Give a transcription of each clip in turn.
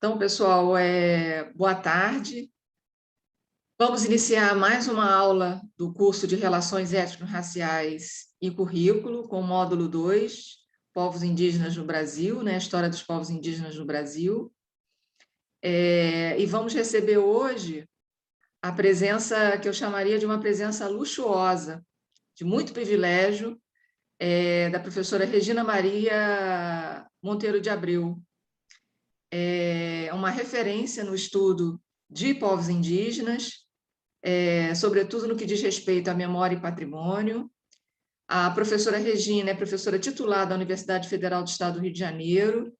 Então, pessoal, boa tarde. Vamos iniciar mais uma aula do curso de Relações Étnico-Raciais e Currículo, com o módulo 2, Povos Indígenas no Brasil, né? História dos Povos Indígenas no Brasil. E vamos receber hoje a presença que eu chamaria de uma presença luxuosa, de muito privilégio, da professora Regina Maria Monteiro de Abreu. É uma referência no estudo de povos indígenas, sobretudo no que diz respeito à memória e patrimônio. A professora Regina é professora titular da Universidade Federal do Estado do Rio de Janeiro,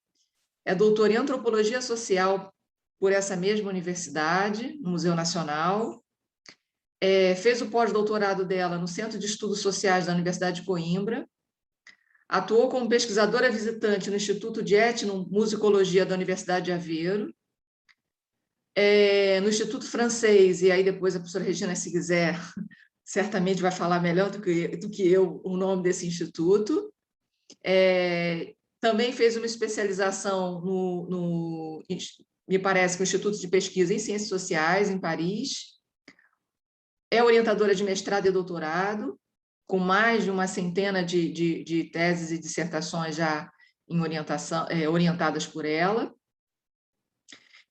é doutora em Antropologia Social por essa mesma universidade, no Museu Nacional, fez o pós-doutorado dela no Centro de Estudos Sociais da Universidade de Coimbra, atuou como pesquisadora visitante no Instituto de Etnomusicologia da Universidade de Aveiro, no Instituto Francês, e aí depois a professora Regina, se quiser, certamente vai falar melhor do que eu o nome desse instituto. Também fez uma especialização me parece, que o Instituto de Pesquisa em Ciências Sociais, em Paris. É orientadora de mestrado e doutorado, com mais de uma centena de teses e dissertações já em orientação, orientadas por ela.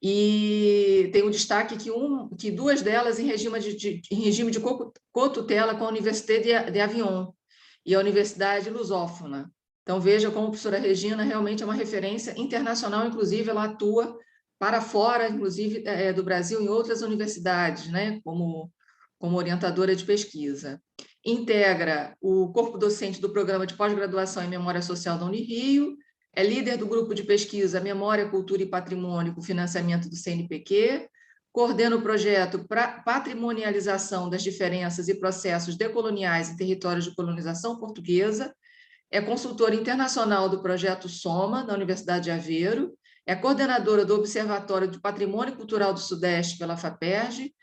E tem o destaque que duas delas em regime de cotutela com a Université d'Avignon e a Universidade Lusófona. Então, veja como a professora Regina realmente é uma referência internacional, inclusive ela atua para fora, inclusive, do Brasil, em outras universidades, né, como orientadora de pesquisa. Integra o corpo docente do Programa de Pós-Graduação em Memória Social da Unirio, é líder do grupo de pesquisa Memória, Cultura e Patrimônio, com financiamento do CNPq, coordena o projeto Patrimonialização das Diferenças e Processos Decoloniais em Territórios de Colonização Portuguesa, é consultora internacional do projeto SOMA, da Universidade de Aveiro, é coordenadora do Observatório de Patrimônio Cultural do Sudeste pela FAPERJ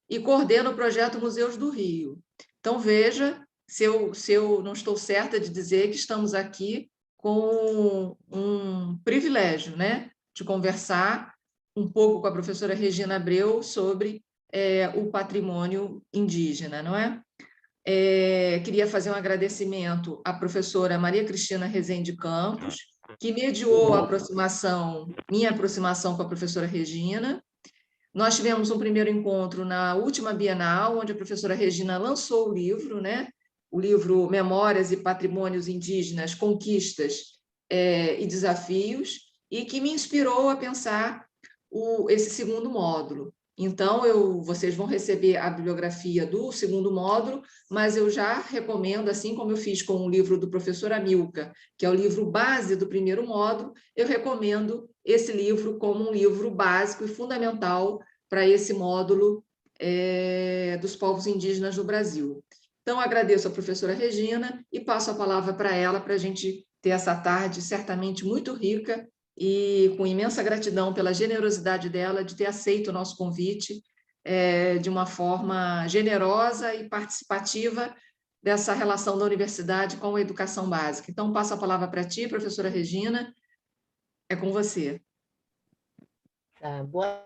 e coordena o projeto Museus do Rio. Então, veja, se eu não estou certa de dizer que estamos aqui com um privilégio, né, de conversar um pouco com a professora Regina Abreu sobre o patrimônio indígena, não é? Queria fazer um agradecimento à professora Maria Cristina Rezende Campos, que mediou a minha aproximação com a professora Regina. Nós tivemos um primeiro encontro na última Bienal, onde a professora Regina lançou o livro, né? O livro Memórias e Patrimônios Indígenas, Conquistas e Desafios, e que me inspirou a pensar esse segundo módulo. Então, vocês vão receber a bibliografia do segundo módulo, mas eu já recomendo, assim como eu fiz com o livro do professor Amilcar, que é o livro base do primeiro módulo, eu recomendo esse livro como um livro básico e fundamental para esse módulo dos povos indígenas no Brasil. Então, agradeço a professora Regina e passo a palavra para ela, para a gente ter essa tarde certamente muito rica e com imensa gratidão pela generosidade dela de ter aceito o nosso convite de uma forma generosa e participativa dessa relação da universidade com a educação básica. Então, passo a palavra para ti, professora Regina, é com você. Boa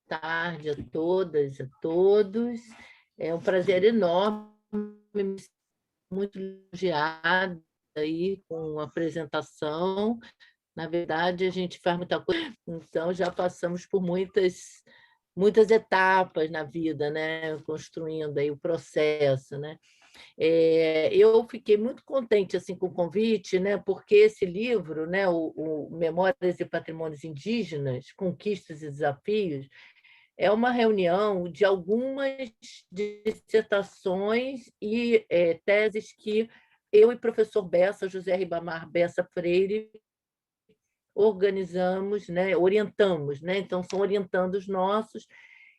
tarde a todas, a todos. É um prazer enorme, muito elogiada aí com a apresentação. Na verdade, a gente faz muita coisa, então já passamos por muitas etapas na vida, né? Construindo aí o processo, né? Eu fiquei muito contente assim com o convite, né? Porque esse livro, né? O Memórias e Patrimônios Indígenas, Conquistas e Desafios, é uma reunião de algumas dissertações e teses que eu e o professor Bessa, José Ribamar Bessa Freire, organizamos, né? Orientamos, né? Então, são orientandos nossos.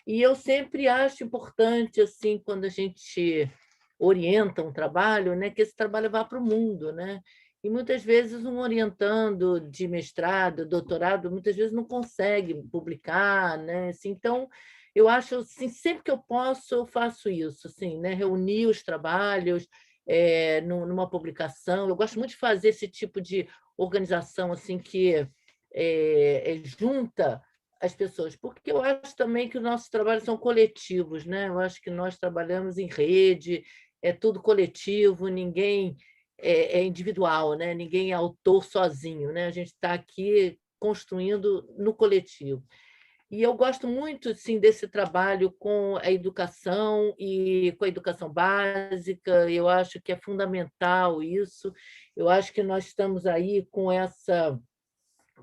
E eu sempre acho importante, assim, quando a gente orienta um trabalho, né? Que esse trabalho vá para o mundo, né? E muitas vezes um orientando de mestrado, doutorado, muitas vezes não consegue publicar, né? Assim, então, eu acho, assim, sempre que eu posso, eu faço isso, assim, né? Reunir os trabalhos numa publicação. Eu gosto muito de fazer esse tipo de organização, assim, que junta as pessoas, porque eu acho também que os nossos trabalhos são coletivos, né? Eu acho que nós trabalhamos em rede, é tudo coletivo, ninguém é individual, né? Ninguém é autor sozinho, né? A gente está aqui construindo no coletivo. E eu gosto muito, assim, desse trabalho com a educação e com a educação básica. Eu acho que é fundamental isso. Eu acho que nós estamos aí com essa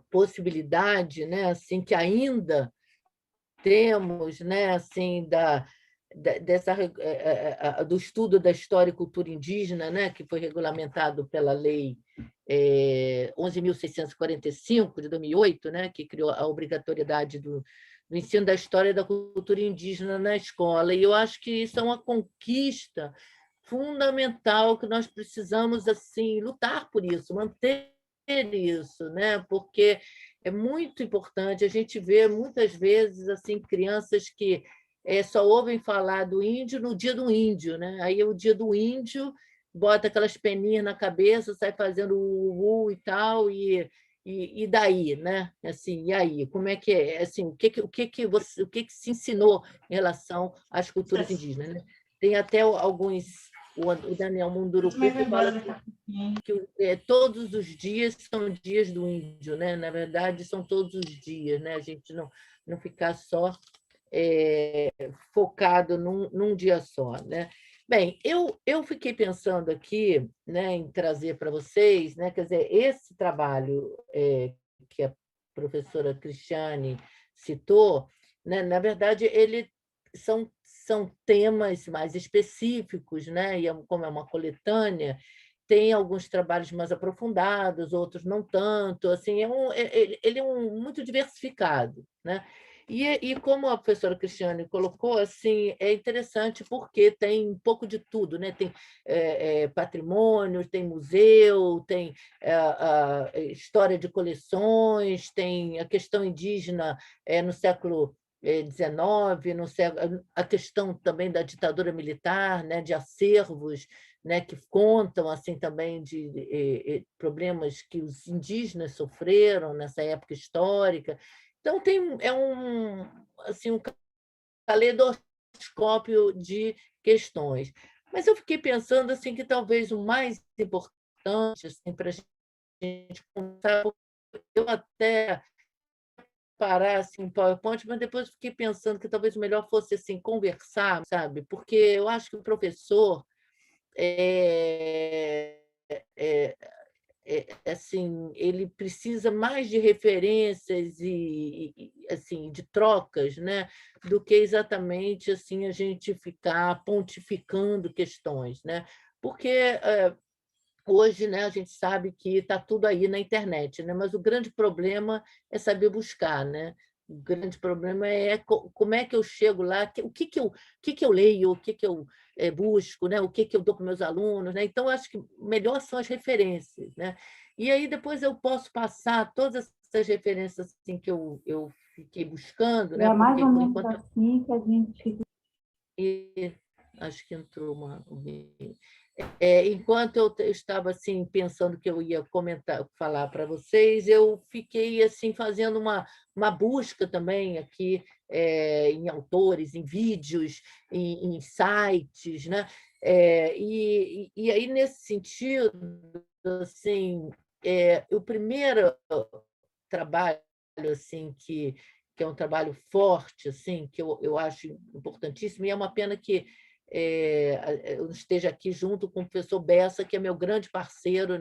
possibilidade, né, assim, que ainda temos, né, assim, do estudo da história e cultura indígena, né, que foi regulamentado pela Lei 11.645, de 2008, né, que criou a obrigatoriedade do ensino da história e da cultura indígena na escola. E eu acho que isso é uma conquista fundamental que nós precisamos assim lutar por isso, manter isso, né? Porque é muito importante. A gente vê muitas vezes assim crianças que só ouvem falar do índio no dia do índio, né? Aí é o dia do índio, bota aquelas peninhas na cabeça, sai fazendo e tal e daí, né? Assim, e aí, como é que é? Assim, o que que se ensinou em relação às culturas indígenas, né? Tem até alguns o Daniel Munduruku fala que todos os dias são dias do índio, né? Na verdade, são todos os dias, né? A gente não ficar só focado num dia só, né? Bem, eu fiquei pensando aqui, né, em trazer para vocês, né, quer dizer, esse trabalho que a professora Cristiane citou, né, na verdade, são temas mais específicos, né? E como é uma coletânea, tem alguns trabalhos mais aprofundados, outros não tanto. Assim, ele é muito diversificado, né? E como a professora Cristiane colocou, assim, é interessante porque tem um pouco de tudo, né? Tem patrimônio, tem museu, tem a história de coleções, tem a questão indígena no século XIX, a questão também da ditadura militar, né? De acervos, né? Que contam assim também de problemas que os indígenas sofreram nessa época histórica. Então, assim, um caleidoscópio de questões. Mas eu fiquei pensando assim, que talvez o mais importante assim, para a gente contar, eu até parar assim, um PowerPoint, mas depois fiquei pensando que talvez o melhor fosse assim, conversar, sabe? Porque eu acho que o professor é, é, assim, ele precisa mais de referências assim de trocas, né, do que exatamente assim a gente ficar pontificando questões, né? Porque hoje, né, a gente sabe que está tudo aí na internet, né? Mas o grande problema é saber buscar, né? O grande problema é como é que eu chego lá, o que que eu leio, o que que eu busco, né? O que que eu dou para meus alunos, né? Então, eu acho que melhor são as referências, né? E aí depois eu posso passar todas essas referências assim, que eu fiquei buscando, né? É mais Porque, ou por menos enquanto, assim que a gente... acho que entrou uma... enquanto eu estava assim pensando que eu ia comentar, falar para vocês, eu fiquei assim fazendo uma busca também aqui em autores, em vídeos, em sites, né? E aí nesse sentido, assim, o primeiro trabalho assim que é um trabalho forte, assim, que eu acho importantíssimo, e é uma pena que eu esteja aqui junto com o professor Bessa, que é meu grande parceiro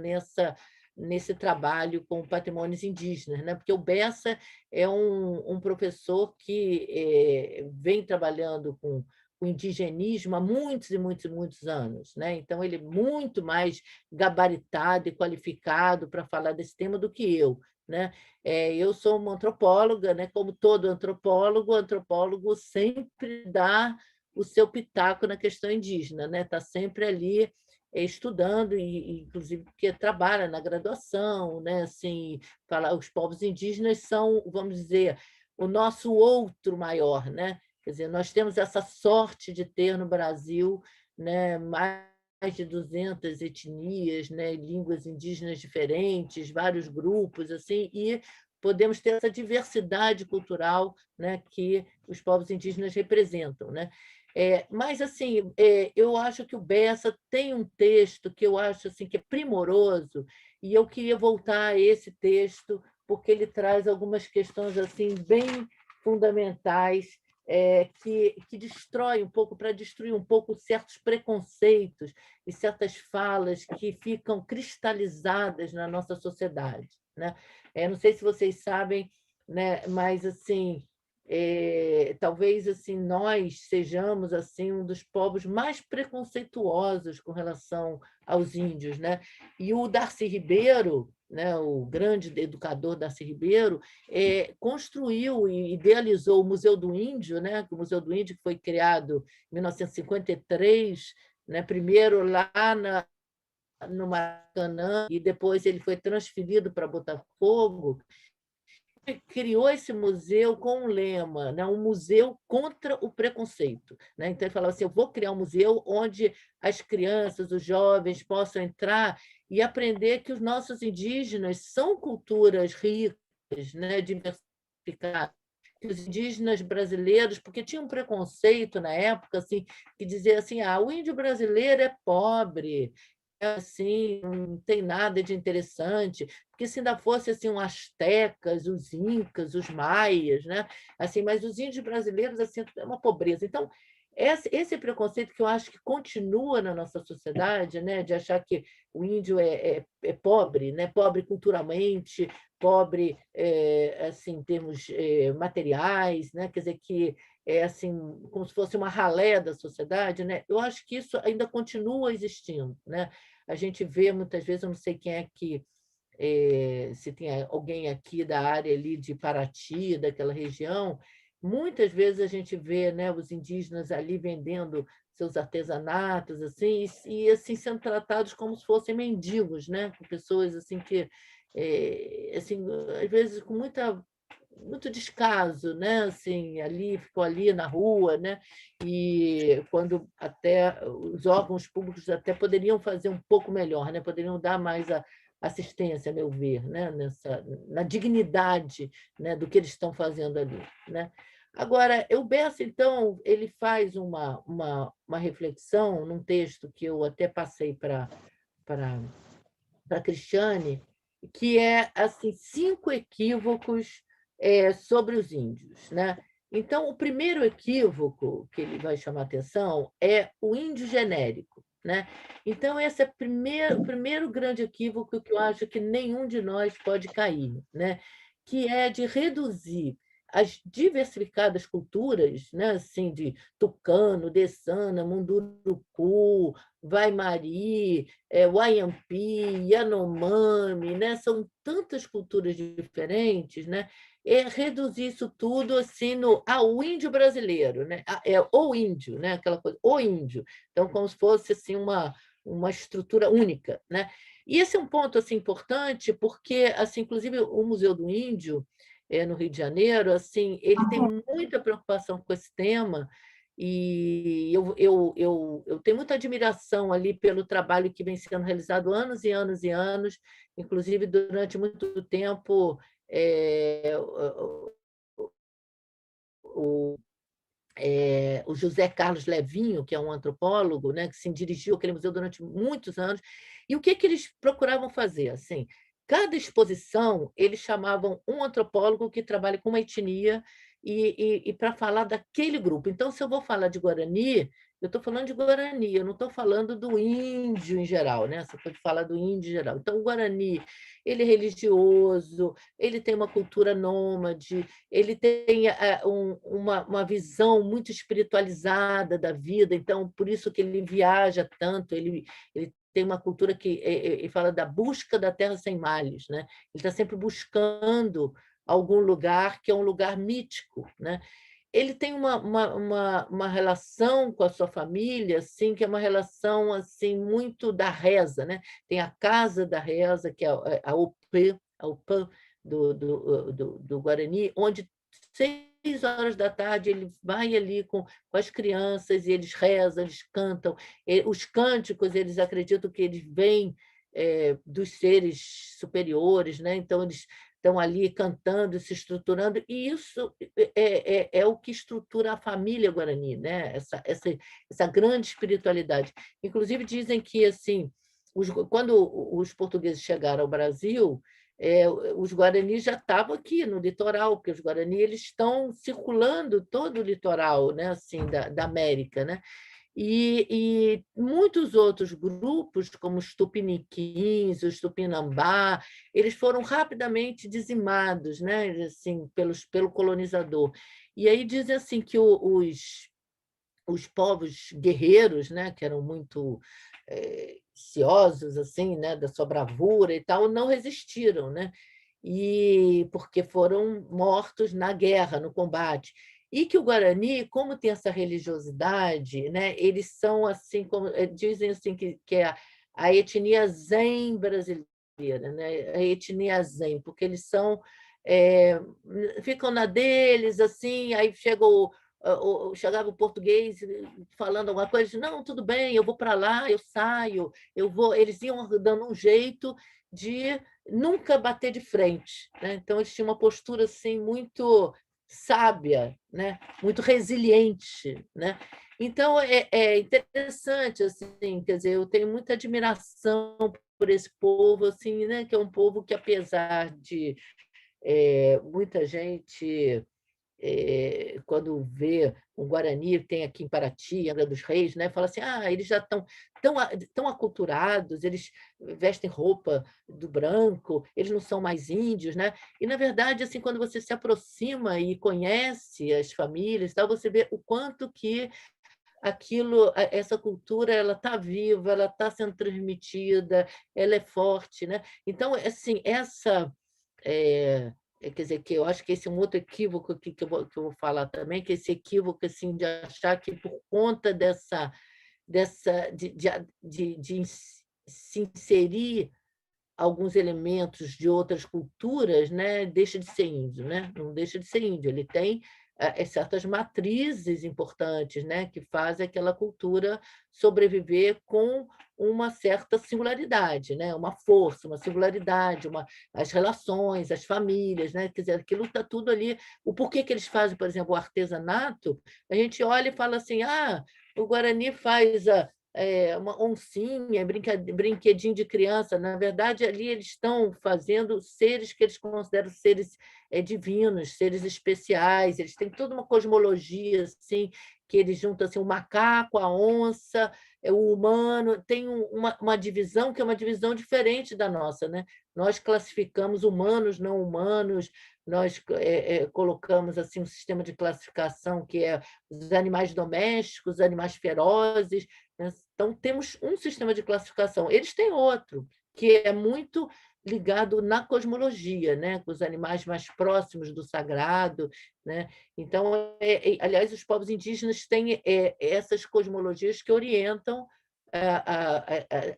nesse trabalho com patrimônios indígenas, né? Porque o Bessa é um professor que vem trabalhando com o indigenismo há muitos e muitos e muitos anos, né? Então, ele é muito mais gabaritado e qualificado para falar desse tema do que eu, né? Eu sou uma antropóloga, né? Como todo antropólogo, o antropólogo sempre dá o seu pitaco na questão indígena, né? Está sempre ali estudando e inclusive porque trabalha na graduação, né? Assim, fala, os povos indígenas são, vamos dizer, o nosso outro maior, né? Quer dizer, nós temos essa sorte de ter no Brasil, né, mais de 200 etnias, né, línguas indígenas diferentes, vários grupos assim, e podemos ter essa diversidade cultural, né, que os povos indígenas representam, né? Mas, assim, eu acho que o Bessa tem um texto que eu acho assim, que é primoroso, e eu queria voltar a esse texto, porque ele traz algumas questões assim bem fundamentais, que destrói um pouco, para destruir um pouco certos preconceitos e certas falas que ficam cristalizadas na nossa sociedade, né? Não sei se vocês sabem, né, mas assim, talvez assim nós sejamos assim um dos povos mais preconceituosos com relação aos índios, né? E o Darcy Ribeiro, né, o grande educador Darcy Ribeiro, construiu e idealizou o Museu do Índio, né? O Museu do Índio que foi criado em 1953, né? Primeiro lá no Maracanã, e depois ele foi transferido para Botafogo. Criou esse museu com um lema, né? Um museu contra o preconceito, né? Então ele falava assim: eu vou criar um museu onde as crianças, os jovens possam entrar e aprender que os nossos indígenas são culturas ricas, né? Diversificadas, que os indígenas brasileiros, porque tinha um preconceito na época assim, que dizia assim: o índio brasileiro é pobre, assim, não tem nada de interessante, porque se ainda fosse assim, os astecas, os incas, os maias, né? Assim, mas os índios brasileiros assim, é uma pobreza. Então, esse preconceito que eu acho que continua na nossa sociedade, né? De achar que o índio é pobre, né? Pobre culturalmente, pobre assim, em termos materiais, né? Quer dizer, que é assim, como se fosse uma ralé da sociedade, né? Eu acho que isso ainda continua existindo, né? A gente vê muitas vezes, eu não sei quem é que se tem alguém aqui da área ali de Paraty, daquela região, muitas vezes a gente vê, né, os indígenas ali vendendo seus artesanatos assim, e assim sendo tratados como se fossem mendigos, né? Com pessoas assim que assim, às vezes com muito descaso, né? Assim, ali ficou ali na rua, né? E quando até os órgãos públicos até poderiam fazer um pouco melhor, né? Poderiam dar mais assistência, a meu ver, né? Na dignidade, né? Do que eles estão fazendo ali, né? Agora, o Bessa, então, ele faz uma reflexão num texto que eu até passei para a Cristiane, que é assim, 5 equívocos sobre os índios, né? Então, o primeiro equívoco que ele vai chamar a atenção é o índio genérico, né? Então, esse é o primeiro grande equívoco que eu acho que nenhum de nós pode cair, né? Que é de reduzir as diversificadas culturas, né? Assim, de tucano, dessana, munduruku, vai-mari, Wayampi, Yanomami, né? São tantas culturas diferentes, né? Reduzir isso tudo assim ao índio brasileiro, né? O índio, né? Aquela coisa, o índio. Então, como se fosse assim uma estrutura única, né? E esse é um ponto assim importante, porque assim, inclusive o Museu do Índio no Rio de Janeiro, assim, ele tem muita preocupação com esse tema. E eu tenho muita admiração ali pelo trabalho que vem sendo realizado anos e anos e anos, inclusive durante muito tempo o, o José Carlos Levinho, que é um antropólogo, né, que se dirigiu àquele museu durante muitos anos. E o que eles procuravam fazer? Assim, cada exposição, eles chamavam um antropólogo que trabalha com uma etnia e para falar daquele grupo. Então, se eu vou falar de Guarani, eu estou falando de Guarani, eu não estou falando do índio em geral, né? Você pode falar do índio em geral. Então, o Guarani, ele é religioso, ele tem uma cultura nômade, ele tem uma visão muito espiritualizada da vida, então, por isso que ele viaja tanto, ele tem uma cultura que ele fala da busca da terra sem males, né? Ele está sempre buscando algum lugar que é um lugar mítico, né? Ele tem uma relação com a sua família, assim, que é uma relação assim muito da reza, né? Tem a casa da reza, que é a UPã do Guarani, onde 6 horas da tarde ele vai ali com as crianças e eles rezam, eles cantam. Os cânticos, eles acreditam que eles vêm dos seres superiores, né? Então eles estão ali cantando, se estruturando, e isso é o que estrutura a família guarani, né? Essa grande espiritualidade. Inclusive, dizem que assim, quando os portugueses chegaram ao Brasil, os guaranis já estavam aqui no litoral, porque os guaranis eles estão circulando todo o litoral, né? Assim, da América, né? E muitos outros grupos, como os tupiniquins, os tupinambá, eles foram rapidamente dizimados, né, assim, pelo colonizador. E aí dizem assim que os povos guerreiros, né, que eram muito ciosos assim, né, da sua bravura e tal, não resistiram, né? E porque foram mortos na guerra, no combate. E que o Guarani, como tem essa religiosidade, né, eles são assim, como dizem assim que é a etnia zen brasileira, né, a etnia zen, porque eles são ficam na deles assim, aí chegava o português falando alguma coisa, não, tudo bem, eu vou para lá, eu saio, eu vou. Eles iam dando um jeito de nunca bater de frente, né? Então eles tinham uma postura assim muito sábia, né? Muito resiliente, né? Então é interessante assim, quer dizer, eu tenho muita admiração por esse povo assim, né? Que é um povo que apesar de muita gente quando vê um Guarani, tem aqui em Paraty, Angra dos Reis, né? Fala assim, eles já tão aculturados, eles vestem roupa do branco, eles não são mais índios, né? E, na verdade, assim, quando você se aproxima e conhece as famílias, tal, você vê o quanto que essa cultura, ela está viva, ela está sendo transmitida, ela é forte, né? Então, assim, quer dizer, que eu acho que esse é um outro equívoco que eu vou falar também, que esse equívoco assim, de achar que por conta de se inserir alguns elementos de outras culturas, né, deixa de ser índio, né? Não deixa de ser índio, ele tem certas matrizes importantes, né, que fazem aquela cultura sobreviver com uma certa singularidade, né, uma força, uma singularidade, as relações, as famílias, né, quer dizer, aquilo está tudo ali. O porquê que eles fazem, por exemplo, o artesanato, a gente olha e fala assim, o Guarani faz uma oncinha, brinquedinho de criança. Na verdade, ali eles estão fazendo seres que eles consideram seres divinos, seres especiais. Eles têm toda uma cosmologia assim, que eles juntam assim, o macaco, a onça, o humano. Tem uma divisão que é uma divisão diferente da nossa, né? Nós classificamos humanos, não humanos, nós colocamos assim um sistema de classificação que é os animais domésticos, os animais ferozes, né? Então, temos um sistema de classificação. Eles têm outro, que é muito ligado na cosmologia, né? Com os animais mais próximos do sagrado, né? Então, aliás, os povos indígenas têm essas cosmologias que orientam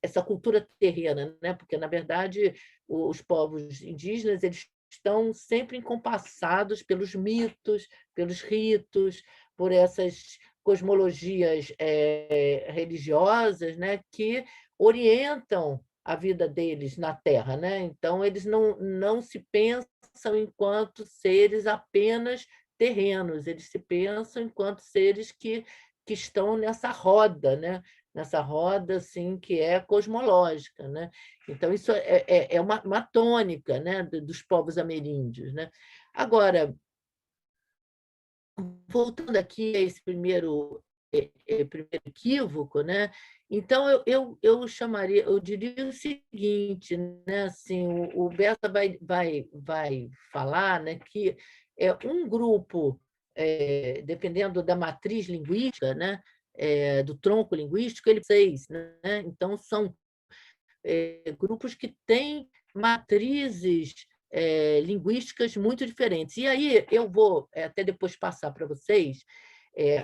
essa cultura terrena, né? Porque, na verdade, os povos indígenas eles estão sempre encompassados pelos mitos, pelos ritos, por essas cosmologias religiosas, né, que orientam a vida deles na Terra, né? Então eles não se pensam enquanto seres apenas terrenos, eles se pensam enquanto seres que estão nessa roda, né? Nessa roda assim que é cosmológica, né? Então isso é uma tônica, né, dos povos ameríndios, né? Agora, voltando aqui a esse primeiro equívoco, né? Então eu chamaria, eu diria o seguinte, né? Assim, o Bessa vai falar, né? Que é um grupo, dependendo da matriz linguística, né? Do tronco linguístico, ele seis, né? Então são grupos que têm matrizes linguísticas muito diferentes. E aí eu vou até depois passar para vocês,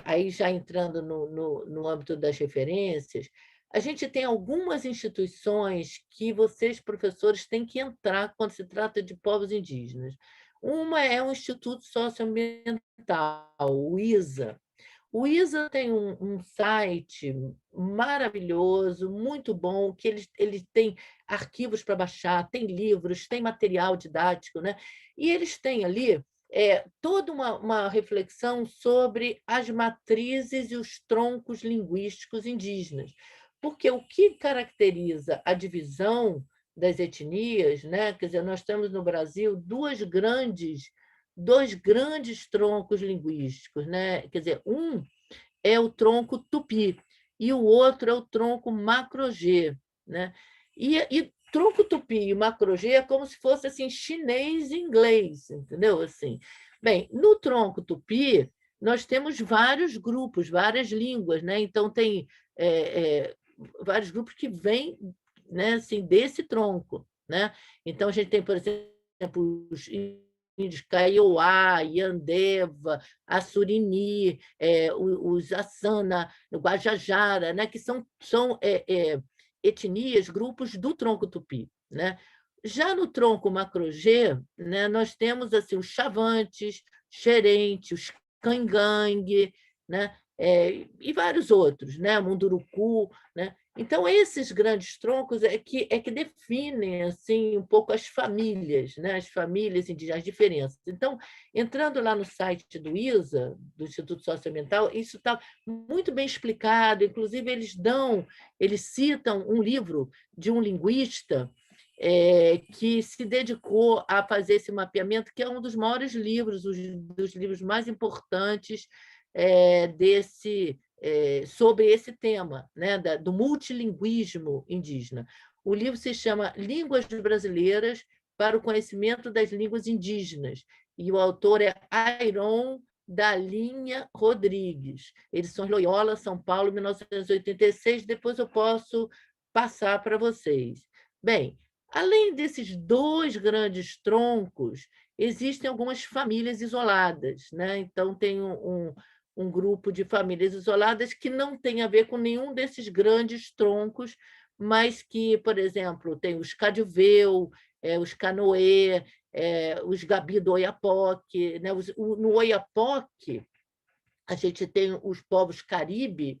aí já entrando no âmbito das referências, a gente tem algumas instituições que vocês, professores, têm que entrar quando se trata de povos indígenas. Uma é o Instituto Socioambiental, o ISA. O ISA tem um site maravilhoso, muito bom, que eles têm arquivos para baixar, tem livros, tem material didático, né? E eles têm ali toda uma reflexão sobre as matrizes e os troncos linguísticos indígenas. Porque o que caracteriza a divisão das etnias, né? Quer dizer, nós temos no Brasil dois grandes troncos linguísticos, né? Quer dizer, um é o tronco tupi e o outro é o tronco macro-G, né? E tronco tupi e macro-G é como se fosse assim chinês e inglês, entendeu? Assim, bem, no tronco tupi nós temos vários grupos, várias línguas, né? Então tem vários grupos que vêm, né, assim, desse tronco, né? Então a gente tem, por exemplo, os índios Kaiowá, Yandeva, Assurini, os Assana, Guajajara, né, que são etnias, grupos do tronco tupi, né? Já no tronco macro-G, né, nós temos assim, os Chavantes, Xerente, os Cangangue, né, e vários outros, né, Munduruku, né? Então, esses grandes troncos é que definem assim, um pouco as famílias, né? As famílias indígenas, as diferenças. Então, entrando lá no site do ISA, do Instituto Socioambiental, isso está muito bem explicado. Inclusive, eles citam um livro de um linguista que se dedicou a fazer esse mapeamento, que é um dos maiores livros, dos livros mais importantes sobre esse tema, né, do multilinguismo indígena. O livro se chama Línguas Brasileiras para o Conhecimento das Línguas Indígenas, e o autor é Airon da Linha Rodrigues. Eles são Loyola, São Paulo, 1986. Depois eu posso passar para vocês. Bem, além desses dois grandes troncos, existem algumas famílias isoladas, né? Então, tem um grupo de famílias isoladas que não tem a ver com nenhum desses grandes troncos, mas que, por exemplo, tem os Cadiveu, os Canoê, os Gabi do Oiapoque, né? No Oiapoque, a gente tem os povos Caribe,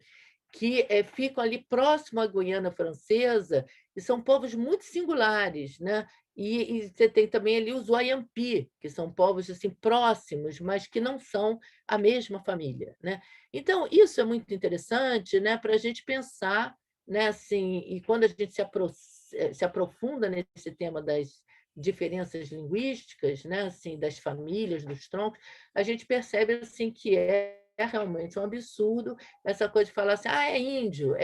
que ficam ali próximo à Guiana Francesa, e são povos muito singulares, né? E você tem também ali os Wayampi, que são povos assim próximos, mas que não são a mesma família, né? Então, isso é muito interessante, né, para a gente pensar, né, assim, e quando a gente se aprofunda nesse tema das diferenças linguísticas, né, assim, das famílias, dos troncos, a gente percebe assim que é realmente um absurdo essa coisa de falar assim, é índio,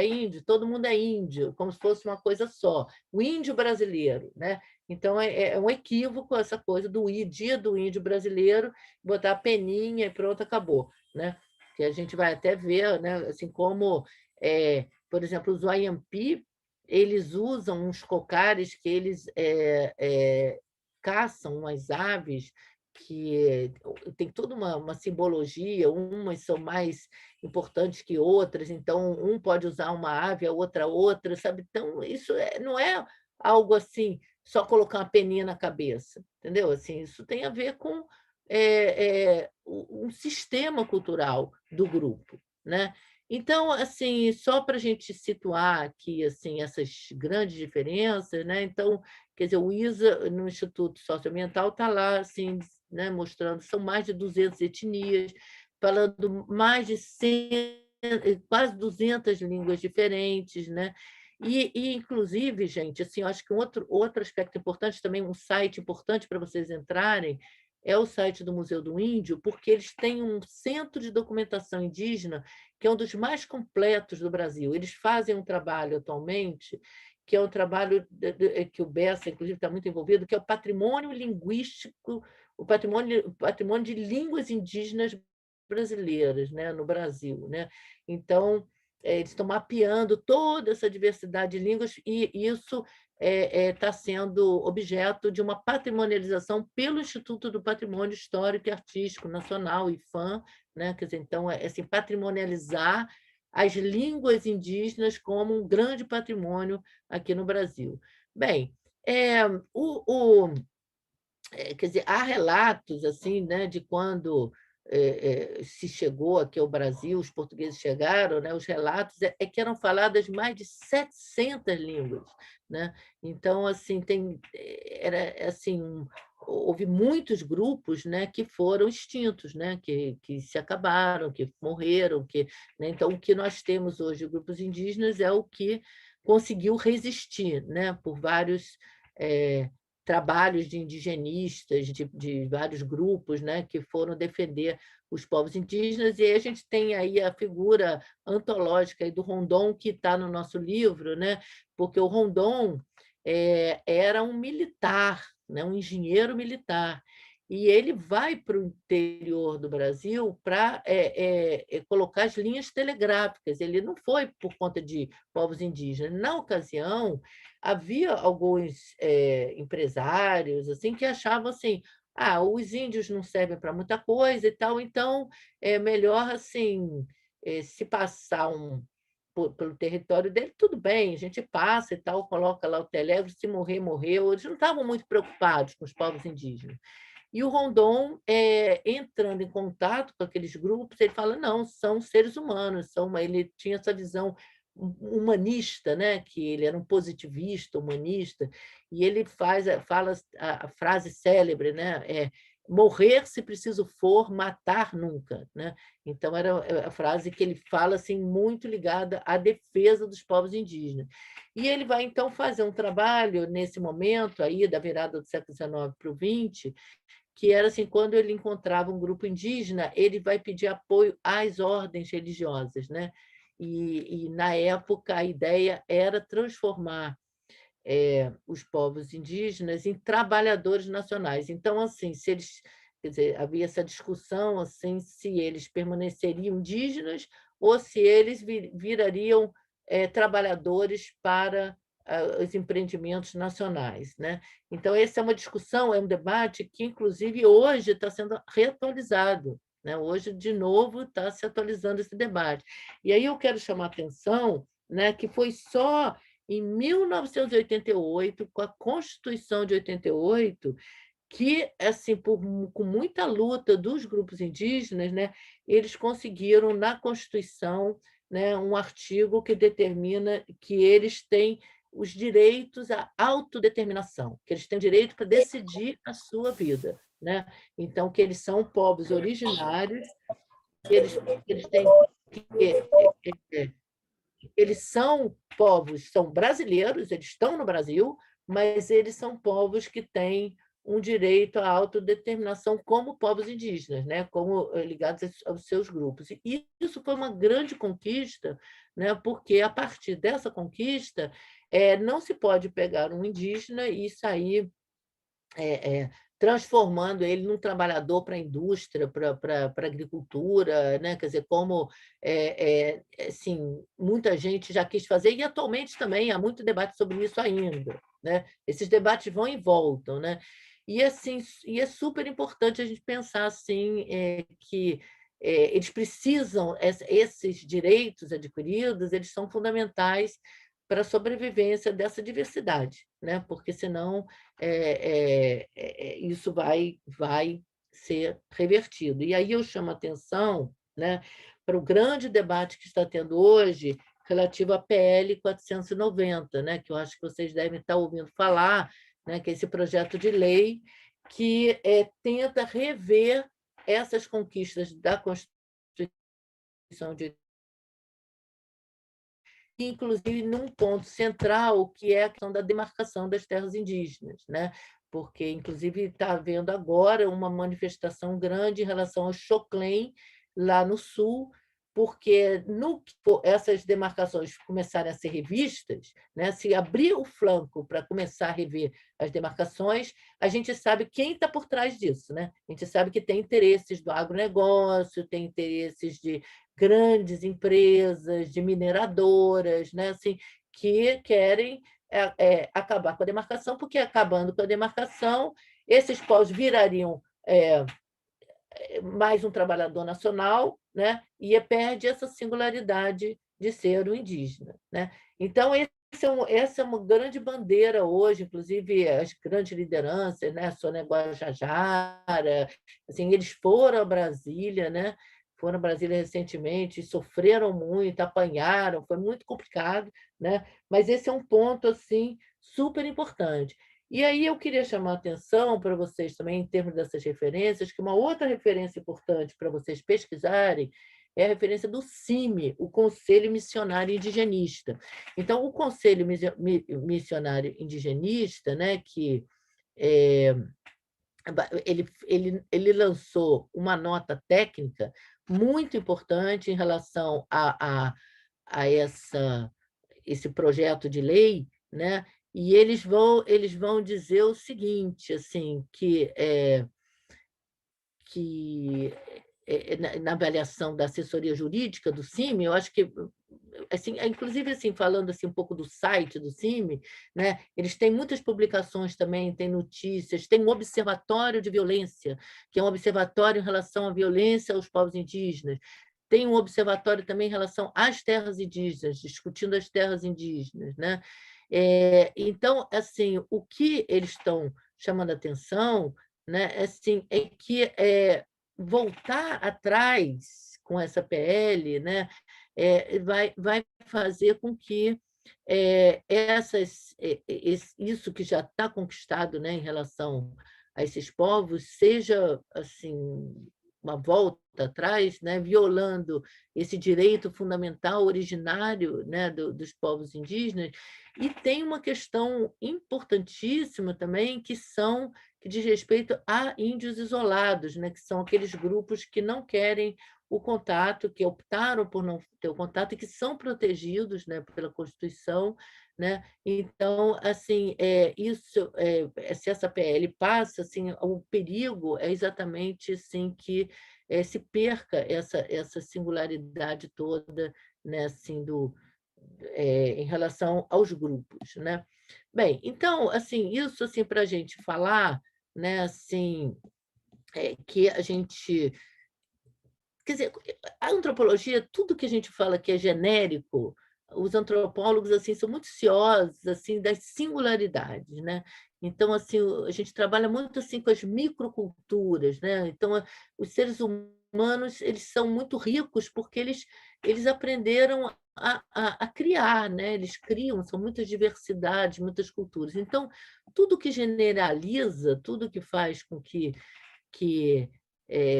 todo mundo é índio, como se fosse uma coisa só. O índio brasileiro, né? Então, é um equívoco essa coisa do dia do índio brasileiro, botar a peninha e pronto, acabou, né? Que a gente vai até ver, né? Assim como, por exemplo, os Wayampi, eles usam uns cocares que eles caçam umas aves que tem toda uma simbologia, umas são mais importantes que outras, então um pode usar uma ave, a outra, sabe? Então, isso não é algo assim, só colocar uma peninha na cabeça, entendeu? Assim, isso tem a ver com um sistema cultural do grupo, né? Então, assim, só para a gente situar aqui assim, essas grandes diferenças, né? Então, quer dizer, o ISA, no Instituto Socioambiental, está lá assim, né, mostrando são mais de 200 etnias, falando mais de 100, quase 200 línguas diferentes, né? Inclusive, gente, assim, eu acho que outro aspecto importante também, um site importante para vocês entrarem, é o site do Museu do Índio, porque eles têm um centro de documentação indígena que é um dos mais completos do Brasil. Eles fazem um trabalho atualmente que é um trabalho que o Bessa, inclusive, está muito envolvido, que é o patrimônio linguístico, o patrimônio de línguas indígenas brasileiras, né, no Brasil, né? Então, eles estão mapeando toda essa diversidade de línguas e isso está sendo objeto de uma patrimonialização pelo Instituto do Patrimônio Histórico e Artístico Nacional, IFAM, né? Quer dizer, então, assim, patrimonializar as línguas indígenas como um grande patrimônio aqui no Brasil. Bem, quer dizer, há relatos assim, né, de quando se chegou aqui ao Brasil, os portugueses chegaram, né, os relatos é que eram faladas mais de 700 línguas, né? Então, assim, era assim, houve muitos grupos, né, que foram extintos, né, que se acabaram, que morreram, né? Então, o que nós temos hoje, grupos indígenas, é o que conseguiu resistir, né, por vários trabalhos de indigenistas, de vários grupos, né, que foram defender os povos indígenas, e aí a gente tem aí a figura antológica aí do Rondon, que está no nosso livro, né, porque o Rondon era um militar, né, um engenheiro militar, e ele vai para o interior do Brasil para colocar as linhas telegráficas. Ele não foi por conta de povos indígenas. Na ocasião, havia alguns empresários assim que achavam assim: os índios não servem para muita coisa e tal, então é melhor assim se passar pelo território dele, tudo bem, a gente passa e tal, coloca lá o telégrafo, se morrer, morreu. Eles não estavam muito preocupados com os povos indígenas. E o Rondon, entrando em contato com aqueles grupos, ele fala: não, são seres humanos, ele tinha essa visão humanista, né? Que ele era um positivista, humanista, e ele fala a frase célebre, né? Morrer se preciso for, matar nunca, né? Então era a frase que ele fala assim muito ligada à defesa dos povos indígenas. E ele vai então fazer um trabalho nesse momento aí da virada do século XIX para o XX, que era assim: quando ele encontrava um grupo indígena, ele vai pedir apoio às ordens religiosas, né? E na época, a ideia era transformar os povos indígenas em trabalhadores nacionais. Então, assim, se eles, quer dizer, havia essa discussão assim, se eles permaneceriam indígenas ou se eles virariam trabalhadores para os empreendimentos nacionais, né? Então, essa é uma discussão, é um debate que, inclusive, hoje está sendo reatualizado, né? Hoje, de novo, está se atualizando esse debate. E aí eu quero chamar a atenção, né, que foi só em 1988, com a Constituição de 88, que, assim, com muita luta dos grupos indígenas, né, eles conseguiram, na Constituição, né, um artigo que determina que eles têm os direitos à autodeterminação, que eles têm direito para decidir a sua vida, né? Então, que eles são povos originários, que eles têm eles são povos, são brasileiros, eles estão no Brasil, mas eles são povos que têm um direito à autodeterminação como povos indígenas, né? Como ligados aos seus grupos. E isso foi uma grande conquista, né? Porque, a partir dessa conquista, não se pode pegar um indígena e sair transformando ele num trabalhador para a indústria, para a agricultura, né? Quer dizer, como assim, muita gente já quis fazer, e atualmente também há muito debate sobre isso ainda, né? Esses debates vão e voltam, né? E assim, e é super importante a gente pensar assim, que eles precisam, esses direitos adquiridos, eles são fundamentais para a sobrevivência dessa diversidade, né? Porque senão isso vai ser revertido. E aí eu chamo a atenção, né, para o grande debate que está tendo hoje relativo à PL 490, né, que eu acho que vocês devem estar ouvindo falar, né, que é esse projeto de lei que tenta rever essas conquistas da Constituição de, inclusive num ponto central, que é a questão da demarcação das terras indígenas, né? Porque, inclusive, está havendo agora uma manifestação grande em relação ao Choclen, lá no Sul, porque essas demarcações começarem a ser revistas, né? Se abrir o flanco para começar a rever as demarcações, a gente sabe quem está por trás disso, né? A gente sabe que tem interesses do agronegócio, tem interesses de grandes empresas, de mineradoras, né? Assim, que querem acabar com a demarcação, porque, acabando com a demarcação, esses povos virariam mais um trabalhador nacional, né? E perde essa singularidade de ser o indígena, né? Então, essa é uma grande bandeira hoje, inclusive as grandes lideranças, né? Sônia Guajajara, assim, eles foram a Brasília, né? Foram a Brasília recentemente, sofreram muito, apanharam, foi muito complicado, né? Mas esse é um ponto assim super importante. E aí eu queria chamar a atenção para vocês também, em termos dessas referências, que uma outra referência importante para vocês pesquisarem é a referência do CIMI, o Conselho Missionário Indigenista. Então, o Conselho Missionário Indigenista, né, que ele lançou uma nota técnica muito importante em relação a esse projeto de lei, né? E eles vão dizer o seguinte, assim, que na avaliação da assessoria jurídica do CIMI, eu acho que, assim, inclusive assim, falando assim, um pouco do site do CIMI, né, eles têm muitas publicações também, tem notícias, tem um observatório de violência, que é um observatório em relação à violência aos povos indígenas, tem um observatório também em relação às terras indígenas, discutindo as terras indígenas, né? Então, assim, o que eles estão chamando a atenção, né, assim, é que voltar atrás com essa PL, né, vai fazer com que isso que já está conquistado, né, em relação a esses povos seja assim uma volta atrás, né, violando esse direito fundamental originário, né, dos povos indígenas. E tem uma questão importantíssima também, que diz respeito a índios isolados, né, que são aqueles grupos que não querem o contato, que optaram por não ter o contato e que são protegidos, né, pela Constituição, né? Então, assim, se essa PL passa, assim, o perigo é exatamente assim que se perca essa singularidade toda, né, assim, em relação aos grupos, né? Bem, então, assim, isso assim para a gente falar, né, assim, que a gente, quer dizer, a antropologia, tudo que a gente fala que é genérico, os antropólogos assim são muito ciosos assim das singularidades, né? Então assim a gente trabalha muito assim com as microculturas, né? Então os seres humanos eles são muito ricos porque eles aprenderam a criar, né? Eles criam, são muitas diversidades, muitas culturas. Então tudo que generaliza, tudo que faz com que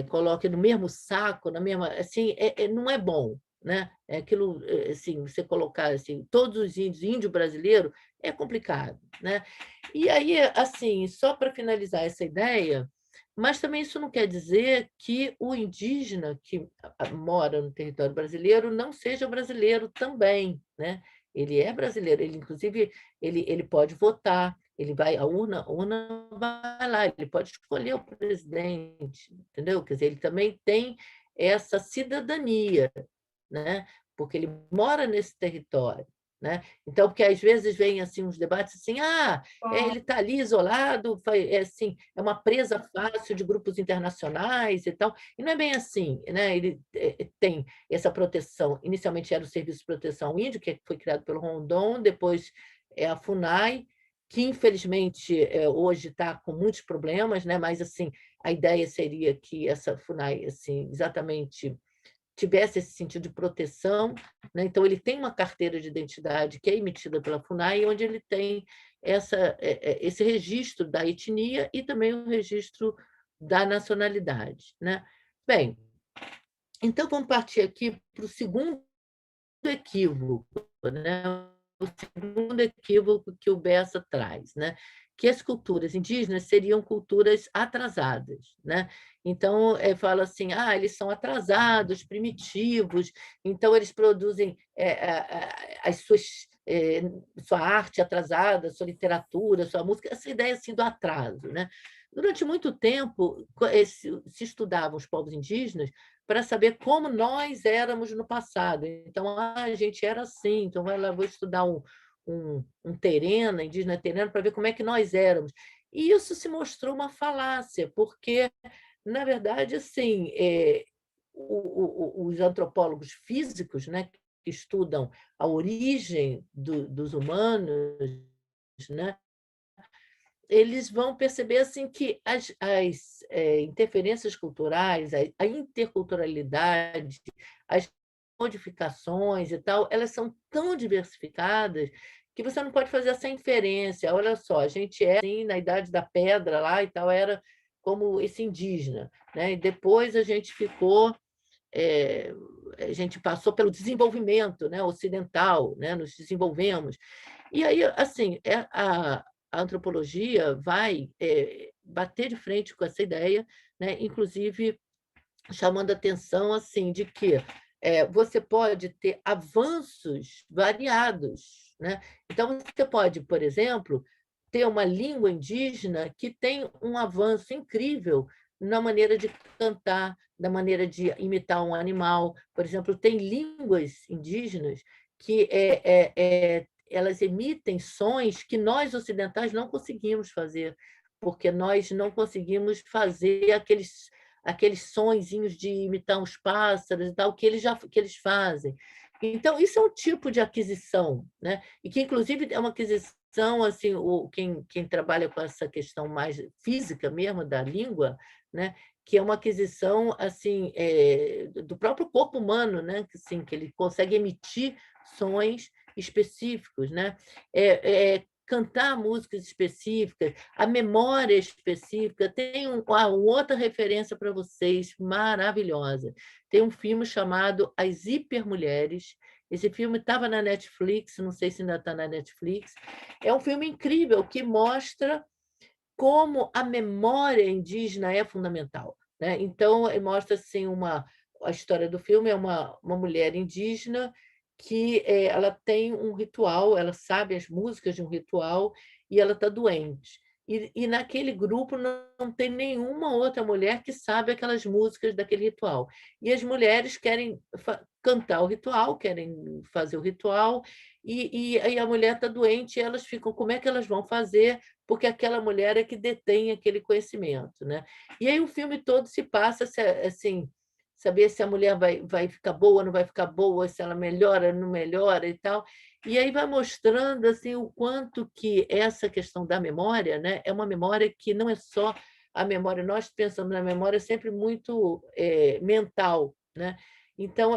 coloque no mesmo saco, na mesma, assim, não é bom, né? É aquilo, assim, você colocar assim, todos os índio brasileiro é complicado, né? E aí, assim, só para finalizar essa ideia, mas também isso não quer dizer que o indígena que mora no território brasileiro não seja brasileiro também, né? Ele é brasileiro, ele inclusive ele pode votar, ele vai a urna vai lá, ele pode escolher o presidente, entendeu? Quer dizer, ele também tem essa cidadania, né? Porque ele mora nesse território, né? Então, porque às vezes vem assim uns debates assim, ele está ali isolado, assim, é uma presa fácil de grupos internacionais e tal, e não é bem assim, né? Ele tem essa proteção. Inicialmente era o Serviço de Proteção ao Índio, que foi criado pelo Rondon, depois é a FUNAI, que infelizmente hoje está com muitos problemas, né? Mas assim a ideia seria que essa FUNAI assim exatamente tivesse esse sentido de proteção, né? Então ele tem uma carteira de identidade que é emitida pela FUNAI, onde ele tem esse registro da etnia e também o registro da nacionalidade, né? Bem, então vamos partir aqui para o segundo equívoco, né? O segundo equívoco que o Bessa traz, né? Que as culturas indígenas seriam culturas atrasadas, né? Então, fala assim, eles são atrasados, primitivos, então eles produzem as sua arte atrasada, sua literatura, sua música, essa ideia assim do atraso, né? Durante muito tempo se estudavam os povos indígenas para saber como nós éramos no passado. Então, a gente era assim, então vai lá, vou estudar um terena, indígena terena, para ver como é que nós éramos. E isso se mostrou uma falácia, porque, na verdade, assim, os antropólogos físicos, né, que estudam a origem dos humanos, né, eles vão perceber assim que as interferências culturais, a interculturalidade, as modificações e tal, elas são tão diversificadas que você não pode fazer essa inferência. Olha só, a gente é assim, na Idade da Pedra lá e tal, era como esse indígena, né? E depois a gente ficou, a gente passou pelo desenvolvimento, né, ocidental, né, nos desenvolvemos. E aí, assim, a antropologia vai bater de frente com essa ideia, né, inclusive chamando a atenção assim, de que você pode ter avanços variados. Né? Então, você pode, por exemplo, ter uma língua indígena que tem um avanço incrível na maneira de cantar, na maneira de imitar um animal. Por exemplo, tem línguas indígenas que elas emitem sons que nós ocidentais não conseguimos fazer, porque nós não conseguimos fazer aqueles sonzinhos de imitar os pássaros e tal, que eles fazem. Então, isso é um tipo de aquisição, né? E que, inclusive, é uma aquisição, assim, quem trabalha com essa questão mais física mesmo da língua, né? Que é uma aquisição assim do próprio corpo humano, né? Assim, que ele consegue emitir sons específicos, né? Cantar músicas específicas, a memória específica. Tem uma outra referência para vocês, maravilhosa. Tem um filme chamado As Hipermulheres. Esse filme estava na Netflix, não sei se ainda está na Netflix. É um filme incrível que mostra como a memória indígena é fundamental. Né? Então, mostra assim, a história do filme é uma mulher indígena que ela tem um ritual, ela sabe as músicas de um ritual e ela está doente. E naquele grupo não tem nenhuma outra mulher que sabe aquelas músicas daquele ritual. E as mulheres querem cantar o ritual, querem fazer o ritual, e a mulher está doente, e elas ficam, como é que elas vão fazer? Porque aquela mulher é que detém aquele conhecimento. Né? E aí o filme todo se passa assim, saber se a mulher vai ficar boa, não vai ficar boa, se ela melhora, não melhora e tal. E aí vai mostrando assim, o quanto que essa questão da memória, né, é uma memória que não é só a memória, nós pensamos na memória sempre muito mental. Né? Então,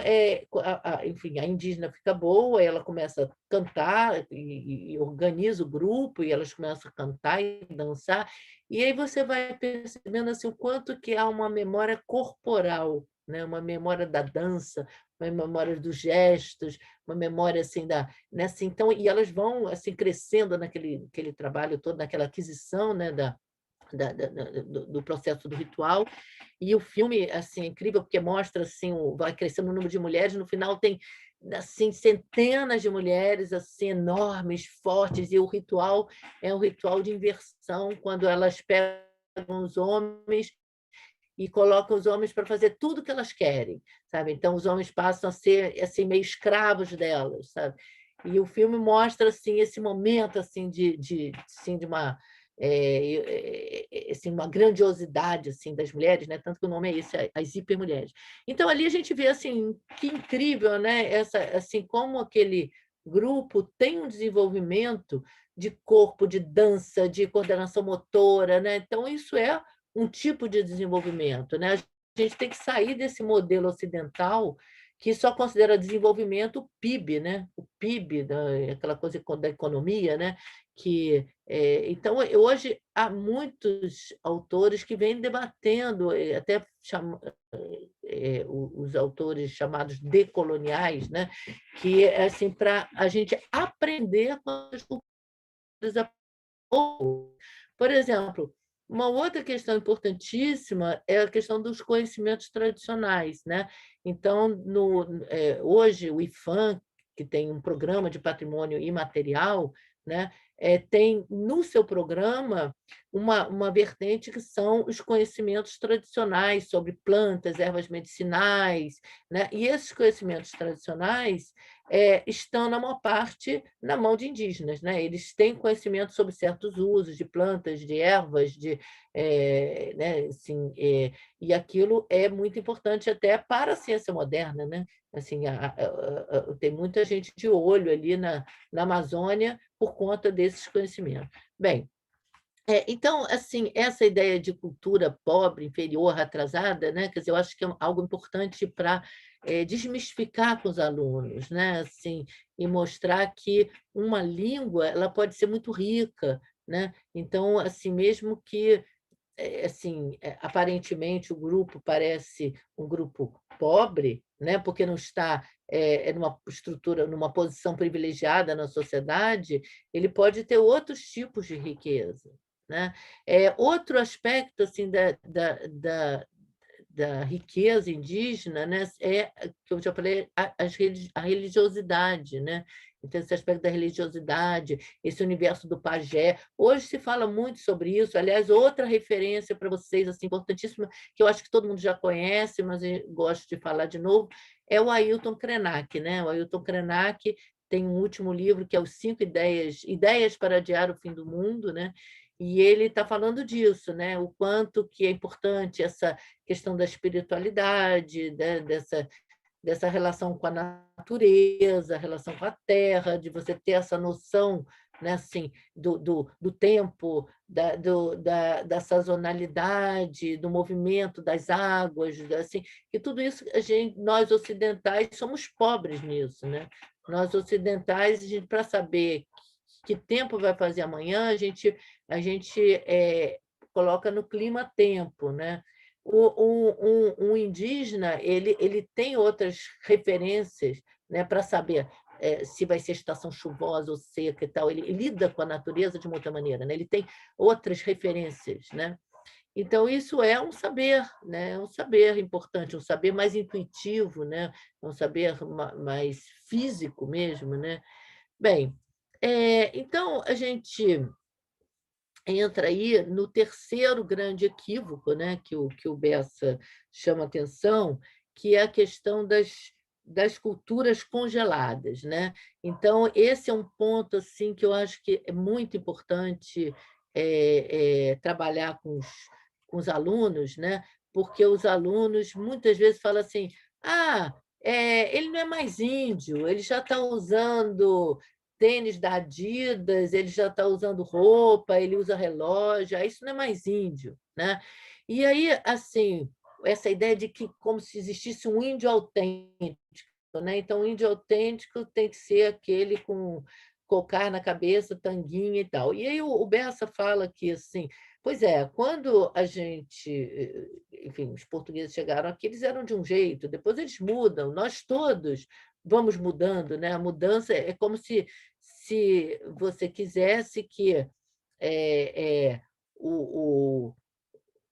enfim, a indígena fica boa, ela começa a cantar e organiza o grupo, e elas começam a cantar e dançar, e aí você vai percebendo assim, o quanto que há uma memória corporal, né? Uma memória da dança, uma memória dos gestos, uma memória assim né? Assim, então, e elas vão assim crescendo naquele trabalho todo, naquela aquisição, né? Do processo do ritual. E o filme assim, é incrível, porque mostra assim, vai crescendo o número de mulheres, no final tem assim, centenas de mulheres assim, enormes, fortes, e o ritual é um ritual de inversão, quando elas pegam os homens e colocam os homens para fazer tudo que elas querem, sabe? Então os homens passam a ser assim meio escravos delas, sabe? E o filme mostra assim esse momento assim assim, de uma assim, uma grandiosidade assim das mulheres, né? Tanto que o nome é esse, as hipermulheres. Então ali a gente vê assim que incrível, né? Essa assim como aquele grupo tem um desenvolvimento de corpo, de dança, de coordenação motora, né? Então isso é um tipo de desenvolvimento. Né? A gente tem que sair desse modelo ocidental que só considera desenvolvimento o PIB, né? O PIB, aquela coisa da economia, né? Então, hoje há muitos autores que vêm debatendo, até os autores chamados decoloniais, né? Que é assim, para a gente aprender com as culturas. Por exemplo, uma outra questão importantíssima é a questão dos conhecimentos tradicionais. Né? Então, hoje, o IFAM, que tem um programa de patrimônio imaterial, né, tem no seu programa uma vertente que são os conhecimentos tradicionais sobre plantas, ervas medicinais. Né? E esses conhecimentos tradicionais estão, na maior parte, na mão de indígenas, né? Eles têm conhecimento sobre certos usos de plantas, de ervas, né? Assim, e aquilo é muito importante até para a ciência moderna, né? Assim, tem muita gente de olho ali na Amazônia por conta desses conhecimentos. Bem, então, assim, essa ideia de cultura pobre, inferior, atrasada, né? Quer dizer, eu acho que é algo importante para desmistificar com os alunos, né? Assim, e mostrar que uma língua ela pode ser muito rica, né? Então, assim, mesmo que assim, aparentemente o grupo parece um grupo pobre, né? Porque não está numa estrutura, numa posição privilegiada na sociedade, ele pode ter outros tipos de riqueza, né? Outro aspecto assim da riqueza indígena, né, que eu já falei, a religiosidade, né? Então, esse aspecto da religiosidade, esse universo do pajé. Hoje se fala muito sobre isso. Aliás, outra referência para vocês, assim, importantíssima, que eu acho que todo mundo já conhece, mas eu gosto de falar de novo, é o Ailton Krenak, né? O Ailton Krenak tem um último livro que é os 5 ideias para adiar o fim do mundo, né? E ele está falando disso, né? O quanto que é importante essa questão da espiritualidade, né? Dessa relação com a natureza, a relação com a terra, de você ter essa noção, né, assim, do tempo, da sazonalidade, do movimento das águas, assim, que tudo isso nós ocidentais somos pobres nisso, né? Nós ocidentais, para saber que tempo vai fazer amanhã, a gente coloca no clima-tempo, né? Um indígena ele tem outras referências, né, para saber se vai ser estação chuvosa ou seca e tal. Ele lida com a natureza de uma outra maneira, né? Ele tem outras referências, né? Então, isso é um saber, né? É um saber importante, um saber mais intuitivo, né? Um saber mais físico mesmo, né? Bem, então a gente entra aí no terceiro grande equívoco, né, que o Bessa chama atenção, que é a questão das culturas congeladas, né? Então, esse é um ponto assim que eu acho que é muito importante trabalhar com os alunos, né? Porque os alunos muitas vezes falam assim: ah, ele não é mais índio, ele já está usando tênis da Adidas, ele já está usando roupa, ele usa relógio, isso não é mais índio, né? E aí, assim, essa ideia de que como se existisse um índio autêntico, né? Então, o índio autêntico tem que ser aquele com cocar na cabeça, tanguinha e tal. E aí o Bessa fala que, assim, pois é, quando a gente, enfim, os portugueses chegaram aqui, eles eram de um jeito, depois eles mudam, nós todos vamos mudando, né? A mudança é como se você quisesse que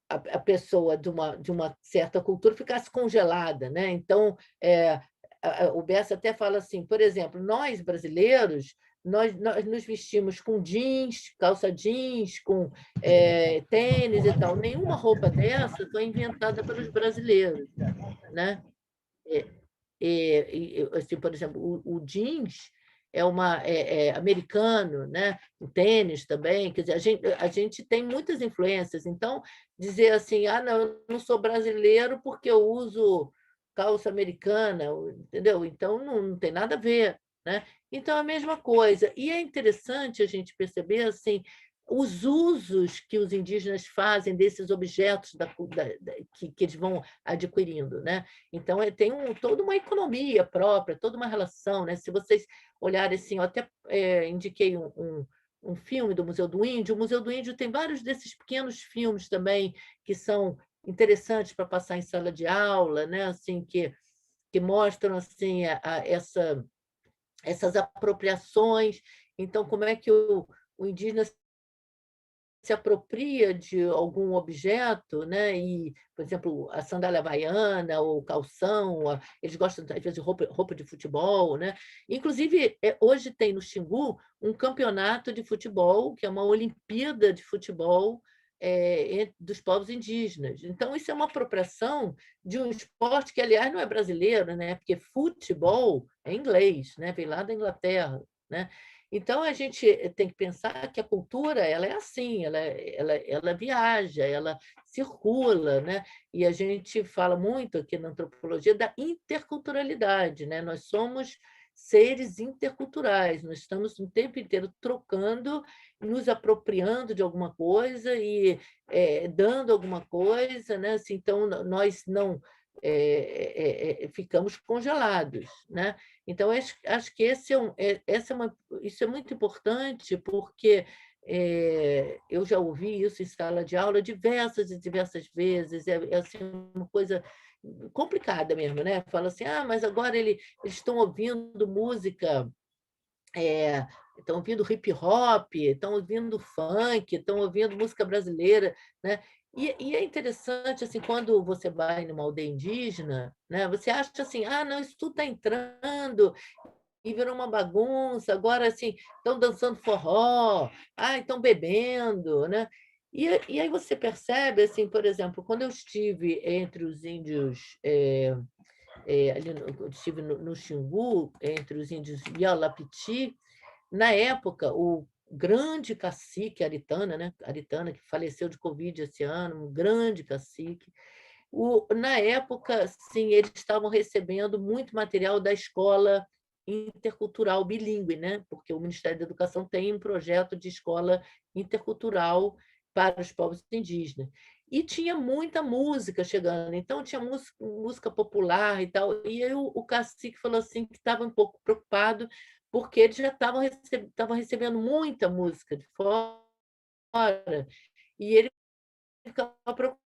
a pessoa de uma certa cultura ficasse congelada, né? Então, o Bessa até fala assim, por exemplo, nós brasileiros, nós nos vestimos com jeans, calça jeans, com tênis e tal. Nenhuma roupa dessa foi inventada pelos brasileiros, né? É, assim, por exemplo, o jeans é americano, né? O tênis também, quer dizer, a gente tem muitas influências. Então, dizer assim, não, eu não sou brasileiro porque eu uso calça americana, entendeu? Então, não tem nada a ver, né? Então, a mesma coisa. E é interessante a gente perceber assim, os usos que os indígenas fazem desses objetos que eles vão adquirindo, né? Então, tem toda uma economia própria, toda uma relação, né? Se vocês olharem assim, eu até indiquei um filme do Museu do Índio. O Museu do Índio tem vários desses pequenos filmes também que são interessantes para passar em sala de aula, né? Assim, que mostram assim, essas apropriações. Então, como é que o indígena se apropria de algum objeto, né? E, por exemplo, a sandália havaiana, ou o calção, eles gostam, às vezes, de roupa de futebol, né? Inclusive, hoje tem no Xingu um campeonato de futebol, que é uma Olimpíada de futebol, dos povos indígenas. Então, isso é uma apropriação de um esporte que, aliás, não é brasileiro, né? Porque futebol é inglês, né? Vem lá da Inglaterra, né? Então, a gente tem que pensar que a cultura ela é assim, ela viaja, ela circula, né? E a gente fala muito aqui na antropologia da interculturalidade, né? Nós somos seres interculturais, nós estamos o tempo inteiro trocando, nos apropriando de alguma coisa e dando alguma coisa, né? Assim, então, nós não ficamos congelados, né? Então, acho que isso é muito importante, porque eu já ouvi isso em sala de aula diversas e diversas vezes, assim, uma coisa complicada mesmo, né? Fala assim, mas agora eles estão ouvindo música, estão ouvindo hip hop, estão ouvindo funk, estão ouvindo música brasileira, né? E é interessante, assim, quando você vai numa aldeia indígena, né, você acha assim, não, isso tudo está entrando e virou uma bagunça, agora assim, estão dançando forró, estão bebendo, né? E aí você percebe, assim, por exemplo, quando eu estive entre os índios, eu estive no Xingu, entre os índios Yalapiti, na época, o grande cacique Aritana, né? Aritana, que faleceu de Covid esse ano, um grande cacique. Na época, sim, eles estavam recebendo muito material da escola intercultural bilíngue, né? Porque o Ministério da Educação tem um projeto de escola intercultural para os povos indígenas. E tinha muita música chegando, então tinha música popular e tal. E aí o cacique falou assim que estava um pouco preocupado, porque eles já estavam recebendo muita música de fora, e ele ficava preocupado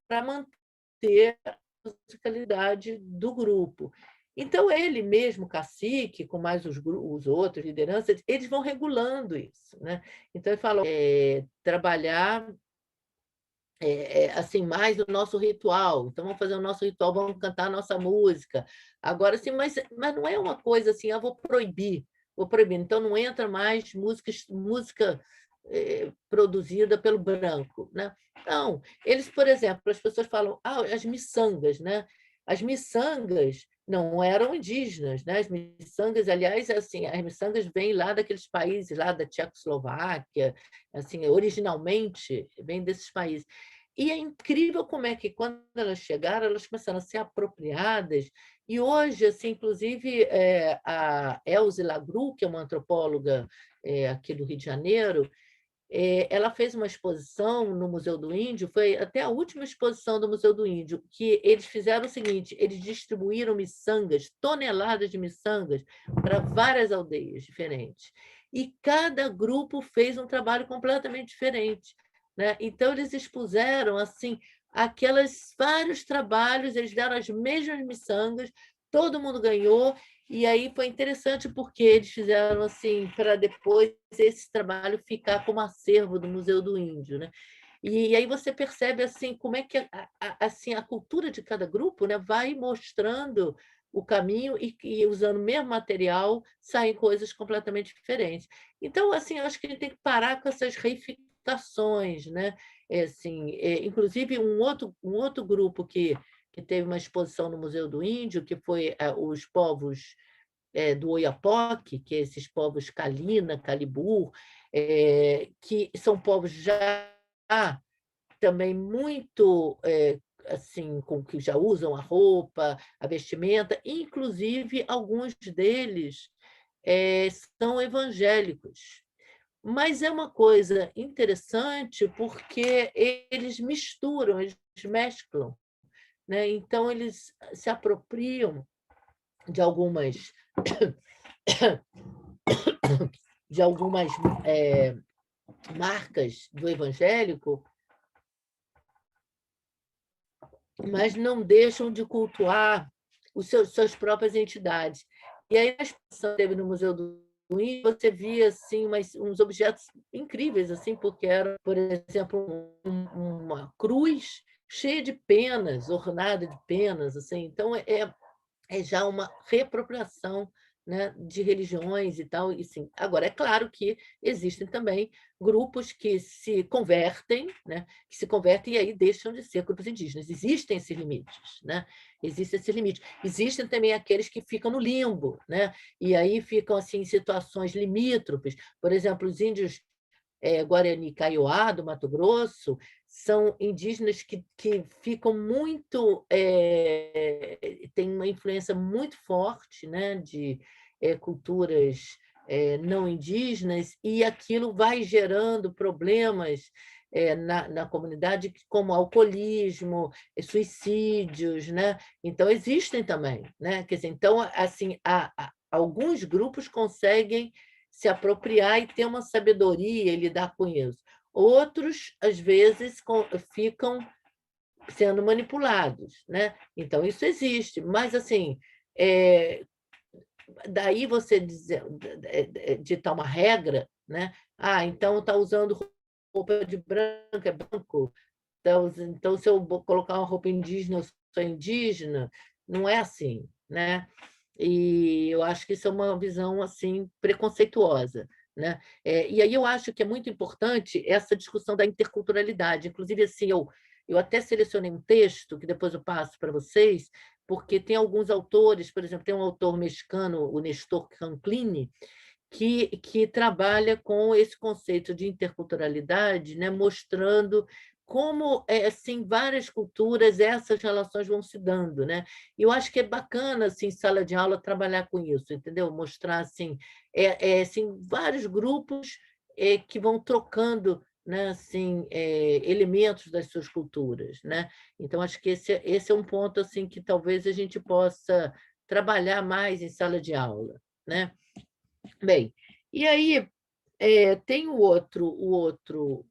para manter a musicalidade do grupo. Então, ele mesmo, cacique, com mais os outros, lideranças, eles vão regulando isso, né? Então, ele fala, trabalhar assim, mais o nosso ritual. Então, vamos fazer o nosso ritual, vamos cantar a nossa música. Agora, assim, mas não é uma coisa assim, vou proibir, vou proibir. Então, não entra mais música produzida pelo branco, né? Não, eles, por exemplo, as pessoas falam, as miçangas, né? As miçangas não eram indígenas, né? As miçangas, aliás, assim, as miçangas vêm lá daqueles países, lá da Tchecoslováquia, assim, originalmente vêm desses países. E é incrível como é que, quando elas chegaram, elas começaram a ser apropriadas. E hoje, assim, inclusive, a Elze Lagru, que é uma antropóloga aqui do Rio de Janeiro, ela fez uma exposição no Museu do Índio, foi até a última exposição do Museu do Índio, que eles fizeram o seguinte, eles distribuíram miçangas, toneladas de miçangas, para várias aldeias diferentes. E cada grupo fez um trabalho completamente diferente, né? Então, eles expuseram assim aquelas vários trabalhos, eles deram as mesmas miçangas, todo mundo ganhou, e aí foi interessante porque eles fizeram assim para depois esse trabalho ficar como acervo do Museu do Índio, né? E aí você percebe assim como é que assim a cultura de cada grupo, né, vai mostrando o caminho e usando o mesmo material saem coisas completamente diferentes. Então, assim, eu acho que a gente tem que parar com essas reificações, né? Assim, inclusive um outro grupo que teve uma exposição no Museu do Índio, que foi os povos do Oiapoque, que é esses povos Kalina, Calibur, que são povos já também muito assim, com que já usam a roupa, a vestimenta, inclusive alguns deles são evangélicos. Mas é uma coisa interessante porque eles misturam, eles mesclam, né? Então eles se apropriam de algumas marcas do evangélico, mas não deixam de cultuar suas próprias entidades. E aí, a exposição que teve no Museu do Índio, você via assim, uns objetos incríveis, assim, porque era, por exemplo, uma cruz cheia de penas, ornada de penas. Assim. Então, é já uma reapropriação né, de religiões e tal, e sim. Agora, é claro que existem também grupos que se convertem, né, que se convertem e aí deixam de ser grupos indígenas. Existem esses limites, né? Existem esses limites. Existem também aqueles que ficam no limbo, né? E aí ficam assim em situações limítrofes. Por exemplo, os índios Guarani Kaiowá, do Mato Grosso, são indígenas que ficam muito, têm uma influência muito forte, né, de culturas não indígenas, e aquilo vai gerando problemas na comunidade, como alcoolismo, suicídios, né? Então, existem também, né? Quer dizer, então, assim, alguns grupos conseguem se apropriar e ter uma sabedoria e lidar com isso. Outros, às vezes, ficam sendo manipulados, né? Então, isso existe. Mas, assim, daí você ditar uma regra, né? Ah, então está usando roupa de branco, é branco. Então, se eu colocar uma roupa indígena, eu sou indígena. Não é assim, né? E eu acho que isso é uma visão assim preconceituosa, né? E aí eu acho que é muito importante essa discussão da interculturalidade. Inclusive, assim, eu até selecionei um texto que depois eu passo para vocês, porque tem alguns autores, por exemplo, tem um autor mexicano, o Nestor Canclini, que trabalha com esse conceito de interculturalidade, né, mostrando como, assim, várias culturas, essas relações vão se dando, né? E eu acho que é bacana, assim, em sala de aula, trabalhar com isso, entendeu? Mostrar, assim, assim vários grupos que vão trocando, né, assim, elementos das suas culturas, né? Então, acho que esse é um ponto, assim, que talvez a gente possa trabalhar mais em sala de aula, né? Bem, e aí tem o outro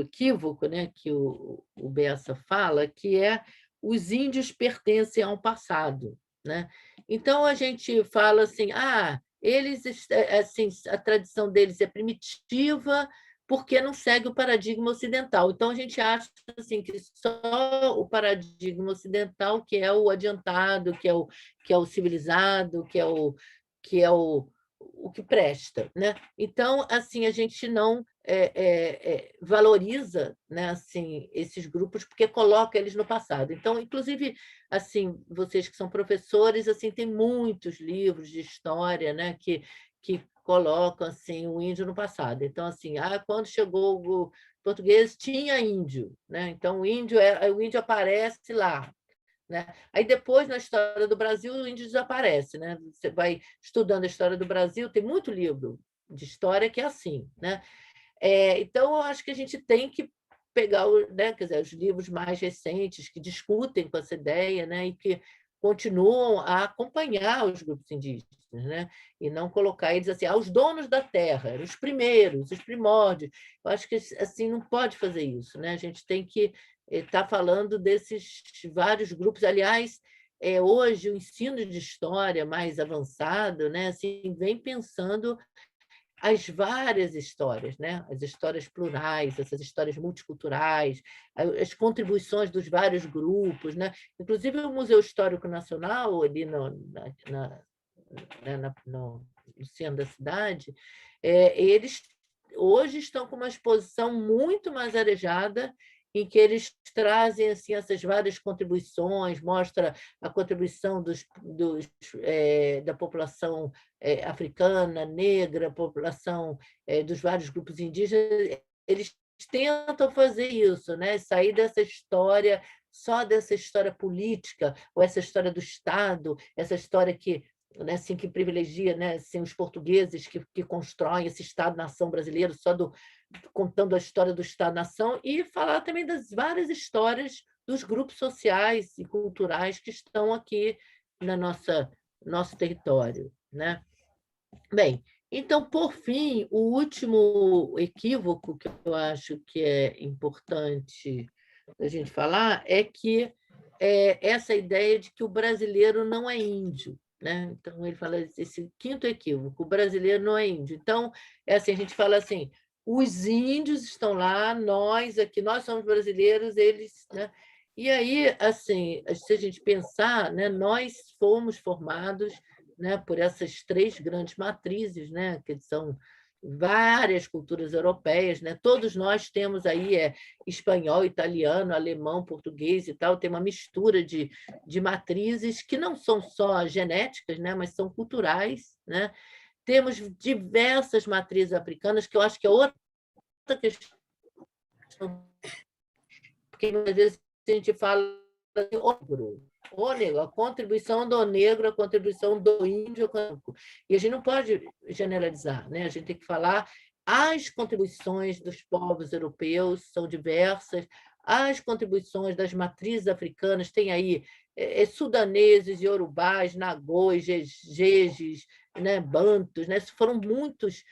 equívoco, né, que o Bessa fala, que é os índios pertencem ao passado, né? Então a gente fala assim, eles assim, a tradição deles é primitiva porque não segue o paradigma ocidental. Então a gente acha assim que só o paradigma ocidental que é o adiantado, que é o civilizado, que é o que presta, né? Então, assim, a gente não valoriza, né, assim, esses grupos porque coloca eles no passado. Então, inclusive, assim, vocês que são professores, assim, tem muitos livros de história, né, que colocam assim o índio no passado. Então, assim, quando chegou o português tinha índio, né? Então o índio aparece lá, né? Aí depois, na história do Brasil, o índio desaparece. Né? Você vai estudando a história do Brasil, tem muito livro de história que é assim. Né? Então, eu acho que a gente tem que pegar né, quer dizer, os livros mais recentes que discutem com essa ideia, né, e que continuam a acompanhar os grupos indígenas, né, e não colocar eles assim, os donos da terra, os primeiros, os primórdios. Eu acho que assim não pode fazer isso. Né? A gente tem que estar falando desses vários grupos. Aliás, hoje o ensino de história mais avançado, né, assim, vem pensando as várias histórias, né? As histórias plurais, essas histórias multiculturais, as contribuições dos vários grupos. Né? Inclusive, o Museu Histórico Nacional, ali no centro da cidade, eles hoje estão com uma exposição muito mais arejada, em que eles trazem assim, essas várias contribuições, mostra a contribuição da população africana, negra, população dos vários grupos indígenas. Eles tentam fazer isso, né? Sair dessa história, só dessa história política, ou essa história do Estado, essa história que, né, assim, que privilegia, né, assim, os portugueses que constroem esse Estado-nação brasileiro, contando a história do Estado-nação, e falar também das várias histórias dos grupos sociais e culturais que estão aqui no nosso território. Né? Bem, então, por fim, o último equívoco que eu acho que é importante a gente falar é que essa ideia de que o brasileiro não é índio. Né? Então, ele fala esse quinto equívoco: o brasileiro não é índio. Então, assim, a gente fala assim, os índios estão lá, nós aqui, nós somos brasileiros, eles... Né? E aí, assim, se a gente pensar, né, nós fomos formados né, por essas três grandes matrizes, né, que são várias culturas europeias, né? Todos nós temos aí espanhol, italiano, alemão, português e tal, tem uma mistura de matrizes que não são só genéticas, né? Mas são culturais, né? Temos diversas matrizes africanas, que eu acho que é outra questão, porque às vezes a gente fala assim, o negro, a contribuição do negro, a contribuição do índio, e a gente não pode generalizar, né? A gente tem que falar as contribuições dos povos europeus são diversas, as contribuições das matrizes africanas, tem aí sudaneses, iorubás, nagôs, jejes, né, bantus, né? Foram muitos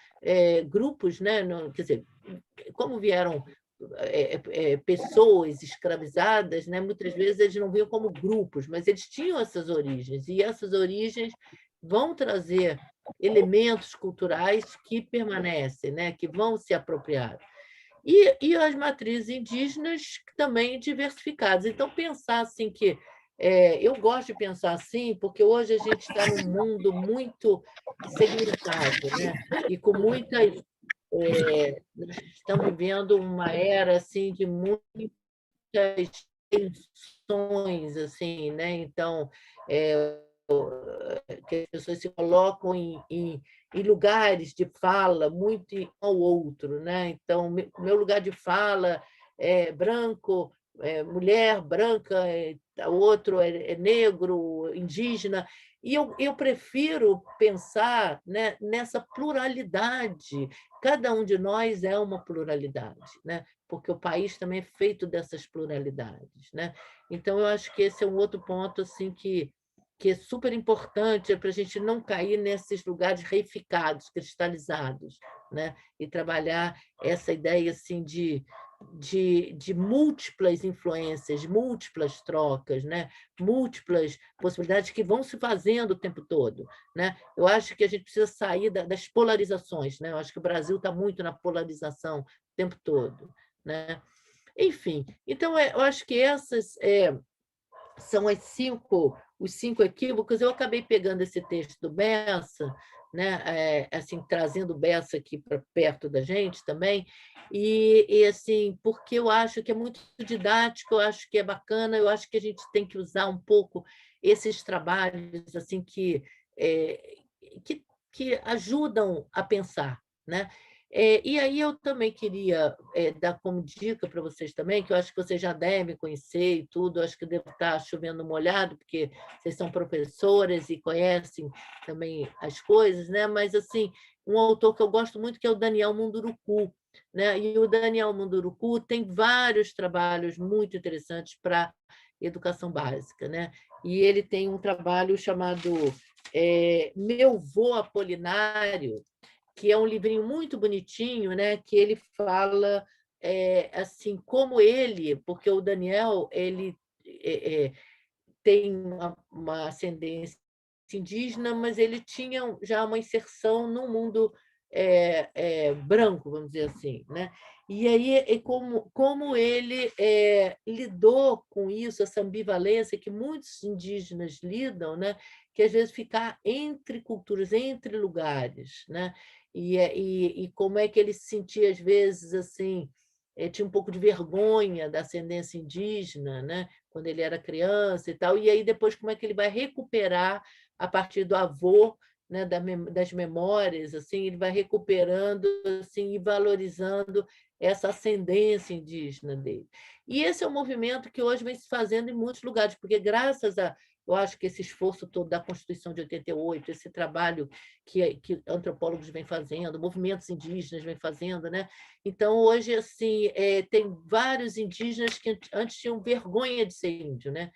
grupos, né? Quer dizer, como vieram pessoas escravizadas, né? Muitas vezes eles não viam como grupos, mas eles tinham essas origens, e essas origens vão trazer elementos culturais que permanecem, né? Que vão se apropriar. E as matrizes indígenas também diversificadas. Então, pensar assim que eu gosto de pensar assim, porque hoje a gente está num mundo muito segmentado, né? E com muitas nós estamos vivendo uma era assim de muitas tensões, assim, né? Então, que as pessoas se colocam em lugares de fala muito ao outro, né? Então, meu lugar de fala é branco, mulher branca, o outro é negro, indígena, e eu prefiro pensar, né, nessa pluralidade. Cada um de nós é uma pluralidade, né? Porque o país também é feito dessas pluralidades, né? Então, eu acho que esse é um outro ponto assim que é super importante para a gente não cair nesses lugares reificados, cristalizados, né? E trabalhar essa ideia assim de múltiplas influências, múltiplas trocas, né? Múltiplas possibilidades que vão se fazendo o tempo todo, né? Eu acho que a gente precisa sair das polarizações, né? Eu acho que o Brasil está muito na polarização o tempo todo, né? Enfim, então eu acho que essas são os cinco equívocos. Eu acabei pegando esse texto do Bessa, né, assim, trazendo o Bessa aqui para perto da gente também, e assim, porque eu acho que é muito didático, eu acho que é bacana, eu acho que a gente tem que usar um pouco esses trabalhos assim é, que, que ajudam a pensar, né? E aí eu também queria dar como dica para vocês também, que eu acho que vocês já devem conhecer e tudo, eu acho que devo estar chovendo molhado, porque vocês são professoras e conhecem também as coisas, né? Mas assim, um autor que eu gosto muito que é o Daniel Munduruku, né? E o Daniel Munduruku tem vários trabalhos muito interessantes para educação básica, né? E ele tem um trabalho chamado Meu Vô Apolinário, que é um livrinho muito bonitinho, né? Que ele fala assim como ele, porque o Daniel ele tem uma ascendência indígena, mas ele tinha já uma inserção no mundo branco, vamos dizer assim, né? E aí como ele lidou com isso, essa ambivalência que muitos indígenas lidam, né? Que às vezes ficar entre culturas, entre lugares, né? E como é que ele se sentia às vezes assim, tinha um pouco de vergonha da ascendência indígena, né? Quando ele era criança e tal, e aí depois como é que ele vai recuperar a partir do avô, né, das memórias, assim, ele vai recuperando assim e valorizando essa ascendência indígena dele. E esse é um movimento que hoje vem se fazendo em muitos lugares, porque graças a eu acho que esse esforço todo da Constituição de 88, esse trabalho que antropólogos vêm fazendo, movimentos indígenas vêm fazendo, né? Então, hoje, assim, tem vários indígenas que antes tinham vergonha de ser índio, né?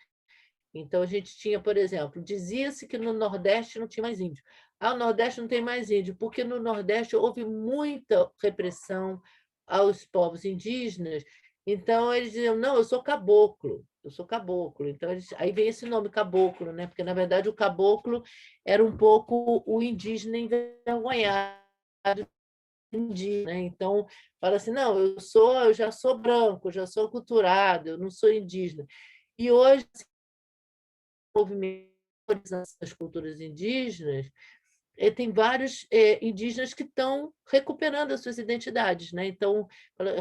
Então, a gente tinha, por exemplo, dizia-se que no Nordeste não tinha mais índio. Ah, o Nordeste não tem mais índio, porque no Nordeste houve muita repressão aos povos indígenas. Então, eles diziam, não, eu sou caboclo, eu sou caboclo. Então, aí vem esse nome, caboclo, né? Porque, na verdade, o caboclo era um pouco o indígena envergonhado indígena, né? Então, fala assim, não, eu já sou branco, já sou aculturado, eu não sou indígena. E hoje, esse movimento das culturas indígenas, tem vários indígenas que estão recuperando as suas identidades, né? Então,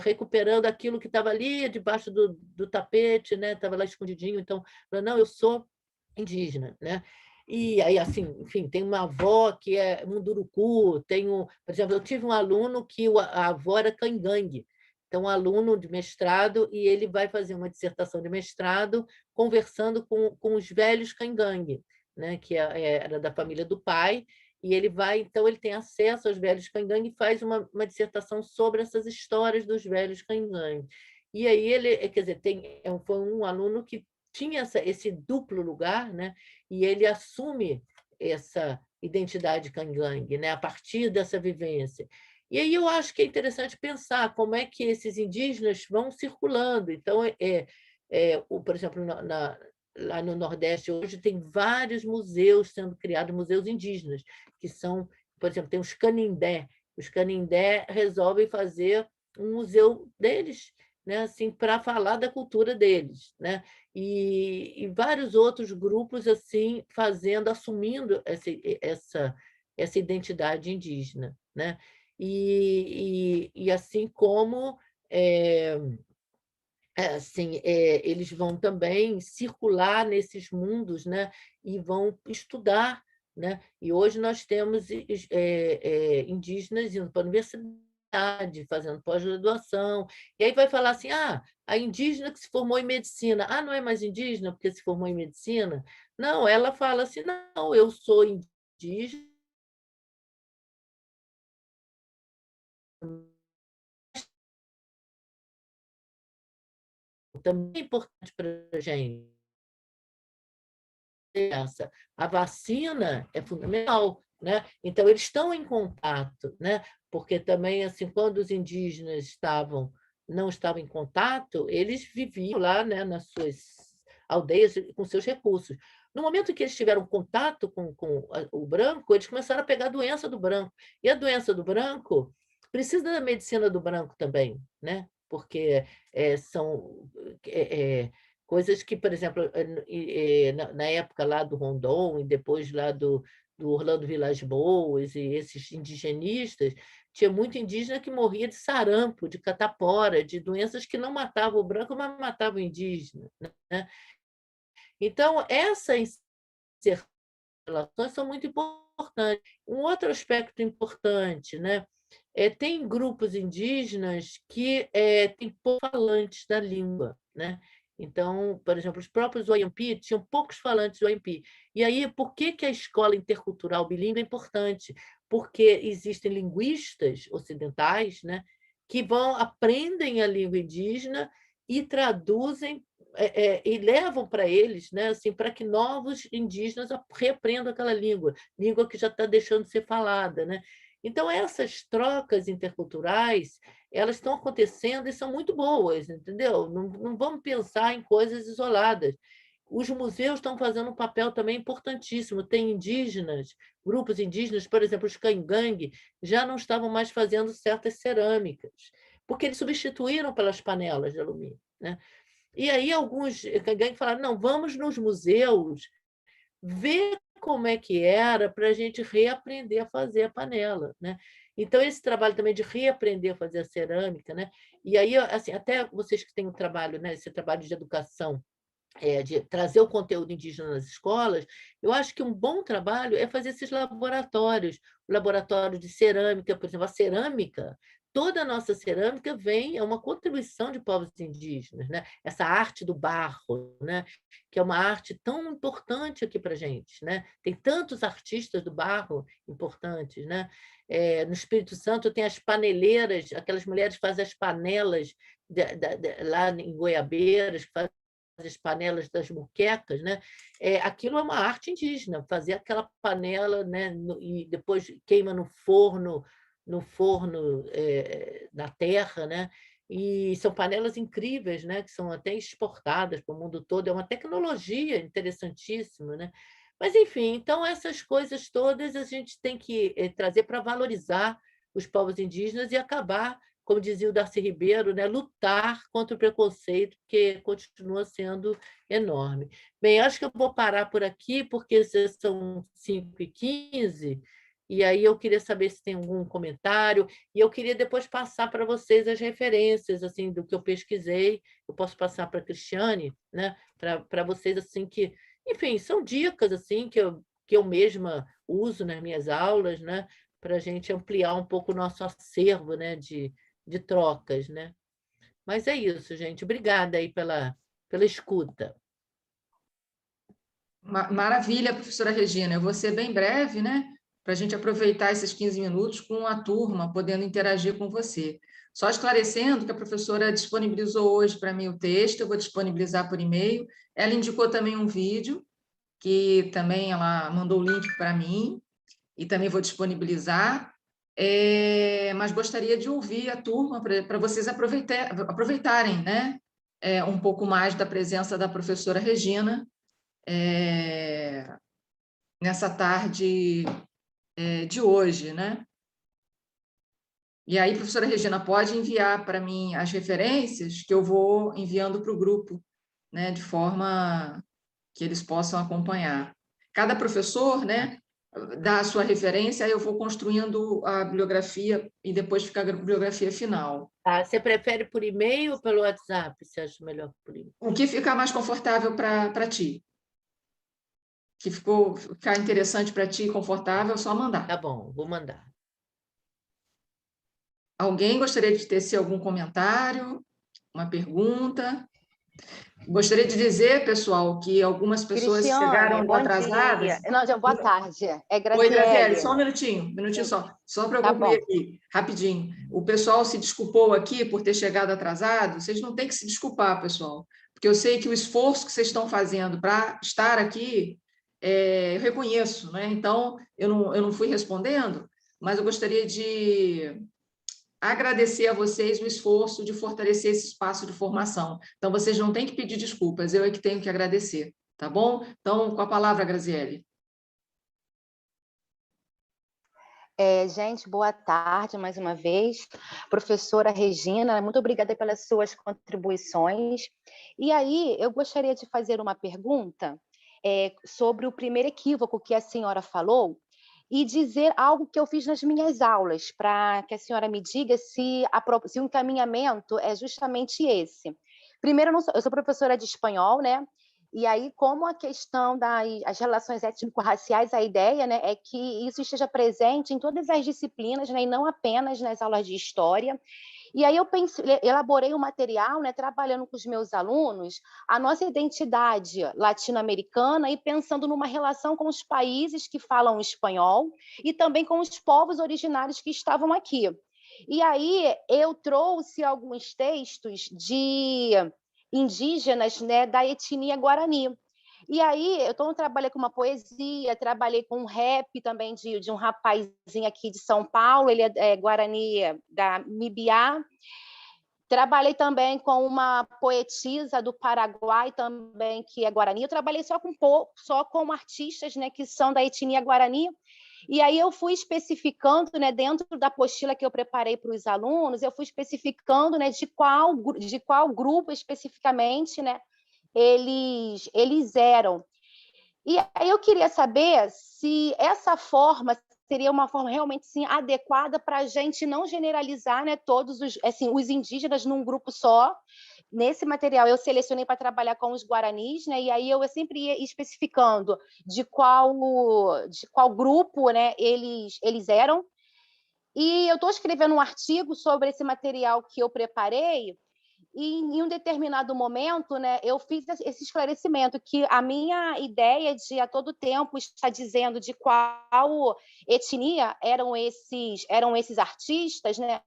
recuperando aquilo que estava ali debaixo do tapete, né? Estava lá escondidinho. Então, não, eu sou indígena, né? E aí, assim, enfim, tem uma avó que é Munduruku, por exemplo, eu tive um aluno que a avó era cangangue, então, um aluno de mestrado, e ele vai fazer uma dissertação de mestrado conversando com os velhos cangangue, né? Que era da família do pai, e ele vai, então, ele tem acesso aos velhos cangangue e faz uma dissertação sobre essas histórias dos velhos cangangue. E aí ele, quer dizer, foi um aluno que tinha esse duplo lugar, né? E ele assume essa identidade cangangue, né? A partir dessa vivência. E aí eu acho que é interessante pensar como é que esses indígenas vão circulando. Então, por exemplo, lá no Nordeste, hoje tem vários museus sendo criados, museus indígenas, que são, por exemplo, tem os Canindé. Os Canindé resolvem fazer um museu deles, né, assim, para falar da cultura deles, né? E vários outros grupos assim assumindo essa identidade indígena, né? E assim como assim, eles vão também circular nesses mundos, né? E vão estudar, né? E hoje nós temos indígenas indo para a universidade, fazendo pós-graduação, e aí vai falar assim, a indígena que se formou em medicina, não é mais indígena porque se formou em medicina? Não, ela fala assim, não, eu sou indígena, também é importante para a gente. A vacina é fundamental, né? Então, eles estão em contato, né? Porque também, assim, quando os indígenas não estavam em contato, eles viviam lá, né, nas suas aldeias com seus recursos. No momento que eles tiveram contato com o branco, eles começaram a pegar a doença do branco. E a doença do branco precisa da medicina do branco também, né? Porque são coisas que, por exemplo, na época lá do Rondon e depois lá do Orlando Vilas-Boas e esses indigenistas, tinha muito indígena que morria de sarampo, de catapora, de doenças que não matavam o branco, mas matavam o indígena, né? Então, essas relações são muito importantes. Um outro aspecto importante, né? Tem grupos indígenas que têm poucos falantes da língua, né? Então, por exemplo, os próprios Oiampi tinham poucos falantes do Oiampi. E aí, por que a escola intercultural bilíngue é importante? Porque existem linguistas ocidentais, né, que aprendem a língua indígena e traduzem e levam para eles, né, assim, para que novos indígenas reaprendam aquela língua que já está deixando de ser falada, né? Então, essas trocas interculturais, elas estão acontecendo e são muito boas, entendeu? Não vamos pensar em coisas isoladas. Os museus estão fazendo um papel também importantíssimo. Tem indígenas, grupos indígenas, por exemplo, os cangangue, já não estavam mais fazendo certas cerâmicas, porque eles substituíram pelas panelas de alumínio, né? E aí alguns cangangue falaram, não, vamos nos museus ver como é que era para a gente reaprender a fazer a panela, né? Então, esse trabalho também de reaprender a fazer a cerâmica, né? E aí, assim, até vocês que têm um trabalho, né, esse trabalho de educação, de trazer o conteúdo indígena nas escolas, eu acho que um bom trabalho é fazer esses laboratórios, o laboratório de cerâmica, por exemplo, a cerâmica, toda a nossa cerâmica é uma contribuição de povos indígenas, né? Essa arte do barro, né? Que é uma arte tão importante aqui para a gente, né? Tem tantos artistas do barro importantes, né? No Espírito Santo tem as paneleiras, aquelas mulheres que fazem as panelas lá em Goiabeiras, que fazem as panelas das muquecas, né? Aquilo é uma arte indígena, fazer aquela panela, né? E depois queima no forno na terra, né? E são panelas incríveis, né? Que são até exportadas para o mundo todo. É uma tecnologia interessantíssima, né? Mas, enfim, então essas coisas todas a gente tem que trazer para valorizar os povos indígenas e acabar como dizia o Darcy Ribeiro, né, lutar contra o preconceito, que continua sendo enorme. Bem, acho que eu vou parar por aqui, porque são 5h15, e aí eu queria saber se tem algum comentário, e eu queria depois passar para vocês as referências assim do que eu pesquisei. Eu posso passar para a Cristiane, né, para vocês, assim, que, enfim, são dicas assim que eu mesma uso nas minhas aulas, né, para a gente ampliar um pouco o nosso acervo, né, de trocas, né? Mas é isso, gente. Obrigada aí pela escuta. Maravilha, professora Regina. Eu vou ser bem breve, né? Para a gente aproveitar esses 15 minutos com a turma, podendo interagir com você. Só esclarecendo que a professora disponibilizou hoje para mim o texto, eu vou disponibilizar por e-mail. Ela indicou também um vídeo, que também ela mandou o link para mim, e também vou disponibilizar. Mas gostaria de ouvir a turma para vocês aproveitarem, né? Um pouco mais da presença da professora Regina nessa tarde de hoje, né? E aí, professora Regina, pode enviar para mim as referências que eu vou enviando para o grupo, né? De forma que eles possam acompanhar. Cada professor, né? Dá a sua referência, aí eu vou construindo a bibliografia e depois fica a bibliografia final. Tá, você prefere por e-mail ou pelo WhatsApp? Você acha melhor por e-mail? O que ficar mais confortável para ti? Que ficar interessante para ti e confortável, é só mandar. Tá bom, vou mandar. Alguém gostaria de tecer algum comentário, uma pergunta? Gostaria de dizer, pessoal, que algumas pessoas Cristiane, chegaram bom atrasadas. dia. Não, já, boa tarde. É Oi, Graziele, Graziele. só um minutinho só para eu Tá concluir bom. aqui, rapidinho. O pessoal se desculpou aqui por ter chegado atrasado, vocês não têm que se desculpar, pessoal, porque eu sei que o esforço que vocês estão fazendo para estar aqui, eu reconheço, né? Então, eu não fui respondendo, mas eu gostaria de agradecer a vocês o esforço de fortalecer esse espaço de formação. Então, vocês não têm que pedir desculpas, eu é que tenho que agradecer, tá bom? Então, com a palavra, Graziele. Gente, boa tarde mais uma vez. Professora Regina, muito obrigada pelas suas contribuições. E aí, eu gostaria de fazer uma pergunta sobre o primeiro equívoco que a senhora falou e dizer algo que eu fiz nas minhas aulas, para que a senhora me diga se o encaminhamento é justamente esse. Primeiro, eu sou professora de espanhol, né? E aí, como a questão das relações étnico-raciais, a ideia, né, é que isso esteja presente em todas as disciplinas, né, e não apenas nas aulas de história. E aí eu elaborei um material, né, trabalhando com os meus alunos, a nossa identidade latino-americana e pensando numa relação com os países que falam espanhol e também com os povos originários que estavam aqui. E aí eu trouxe alguns textos de indígenas, né, da etnia Guarani. E aí, eu trabalhei com uma poesia, trabalhei com um rap também de um rapazinho aqui de São Paulo, ele é Guarani da Mibiá. Trabalhei também com uma poetisa do Paraguai também, que é Guarani. Eu trabalhei só com artistas, né, que são da etnia Guarani. E aí eu fui especificando, né, dentro da apostila que eu preparei para os alunos, eu fui especificando, né, de qual grupo especificamente, né, eles eram. E aí eu queria saber se essa forma seria uma forma realmente sim, adequada para a gente não generalizar, né, todos os indígenas num grupo só. Nesse material eu selecionei para trabalhar com os guaranis, né, e aí eu sempre ia especificando de qual grupo, né, eles eram. E eu estou escrevendo um artigo sobre esse material que eu preparei, e em um determinado momento, né, eu fiz esse esclarecimento, que a minha ideia de a todo tempo estar dizendo de qual etnia eram esses artistas, né,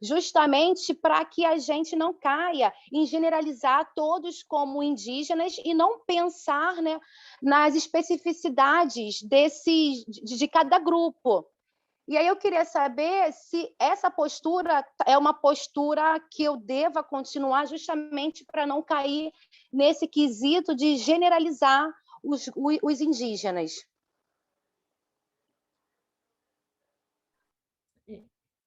justamente para que a gente não caia em generalizar todos como indígenas e não pensar, né, nas especificidades de cada grupo. E aí eu queria saber se essa postura é uma postura que eu deva continuar justamente para não cair nesse quesito de generalizar os indígenas.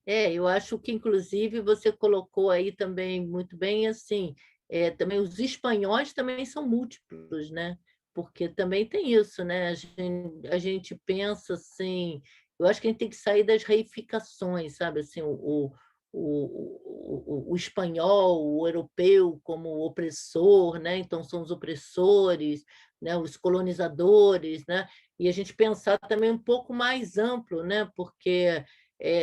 Eu acho que, inclusive, você colocou aí também muito bem, assim, também os espanhóis também são múltiplos, né? Porque também tem isso, né? A gente pensa assim, eu acho que a gente tem que sair das reificações, sabe? Assim, o espanhol, o europeu como opressor, né? Então são os opressores, né? Os colonizadores, né? E a gente pensar também um pouco mais amplo, né? Porque